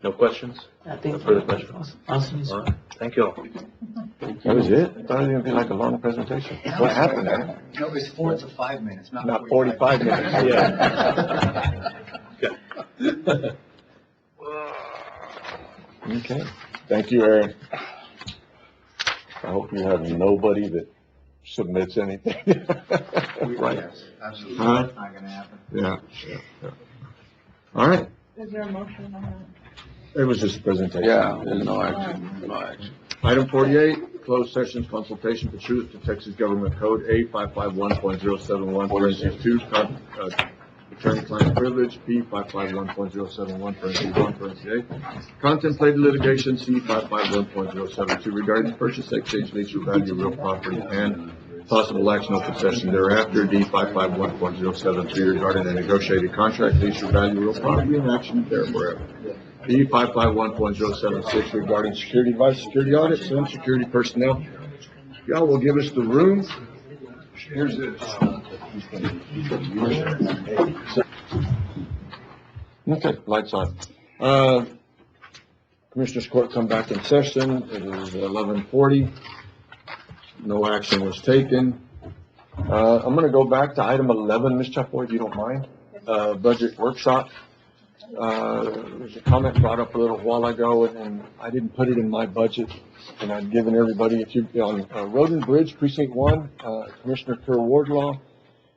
T: No questions?
B: I think
T: no further questions.
B: Awesome.
T: All right. Thank you all.
A: That was it? I thought it was going to be like a long presentation. What happened there?
N: No, it's 4 to 5 minutes,
A: not 45 minutes.
T: Yeah.
A: Okay. Thank you, Aaron. I hope you have nobody that submits anything. Right.
N: Yes, absolutely.
A: Huh?
N: Not gonna happen.
A: Yeah. All right.
J: Is there a motion on that?
A: It was just a presentation.
F: Yeah, there's no action, no action.
A: Item 48, closed sessions consultation pursuant to Texas Government Code A 551.071, parentheses 2, attorney-client privilege, B 551.071, parentheses 1, parentheses A. Contemplated litigation, C 551.072, regarding the purchase, exchange, lease, or value of real property, and possible action of possession thereafter, D 551.073, regarding a negotiated contract, lease, or value of real property, and action thereafter. D 551.076, regarding security advice, security audits, and security personnel. Y'all will give us the room. Here's it. Okay, lights on. Commissioners Court come back in session. It is 11:40. No action was taken. I'm gonna go back to item 11, Ms. Chapoy, if you don't mind. Budget workshop. There's a comment brought up a little while ago, and I didn't put it in my budget, and I've given everybody, if you, on Road and Bridge Precinct 1, Commissioner Kerr Wardlaw,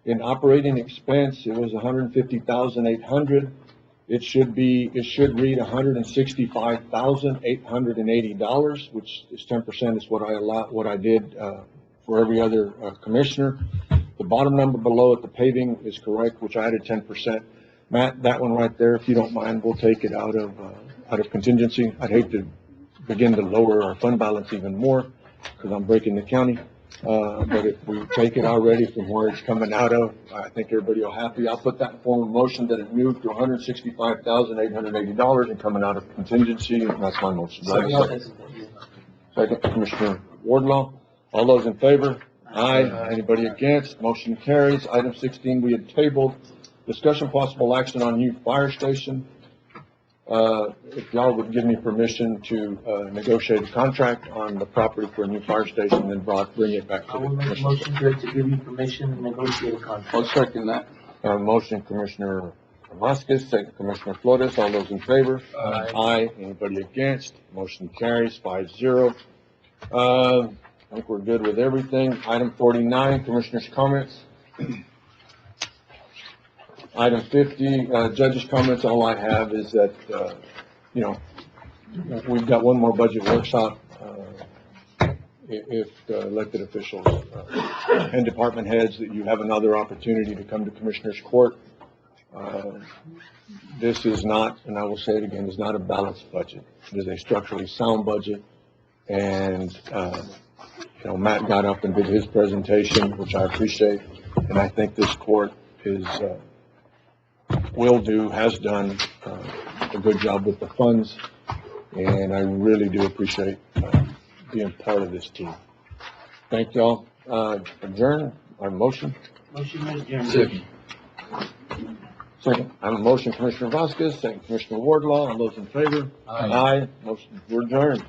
A: in operating expense, it was $150,800. It should read $165,880, which is 10% is what I did, for every other, commissioner. The bottom number below at the paving is correct, which I added 10%. Matt, that one right there, if you don't mind, we'll take it out of contingency. I'd hate to begin to lower our fund balance even more, because I'm breaking the county. But if we take it already from where it's coming out of, I think everybody will be happy. I'll put that in form of motion that it moved to $165,880 and coming out of contingency, and that's my motion. Second, Commissioner Wardlaw. All those in favor? Aye. Anybody against? Motion carries. Item 16, we had tabled. Discussion possible action on new fire station. If y'all would give me permission to negotiate a contract on the property for a new fire station, then bring it back to the
B: I will make a
A: commission.
B: motion to give you permission to negotiate a contract.
F: I'll second that.
A: Motion, Commissioner Vasquez, second Commissioner Flores. All those in favor?
B: Aye.
A: Aye. Anybody against? Motion carries 5-0. I think we're good with everything. Item 49, Commissioners' comments. Item 50, judges' comments. All I have is that, we've got one more budget workshop. If the elected officials and department heads, that you have another opportunity to come to Commissioners Court. This is not, and I will say it again, is not a balanced budget. It is a structurally sound budget. And, Matt got up and did his presentation, which I appreciate. And I think this court has done a good job with the funds. And I really do appreciate being part of this team. Thank y'all. Adjourn, our motion.
B: Motion to adjourn.
A: Second. I have a motion, Commissioner Vasquez, second Commissioner Wardlaw. All those in favor?
B: Aye.
A: Aye. Motion, we're adjourned.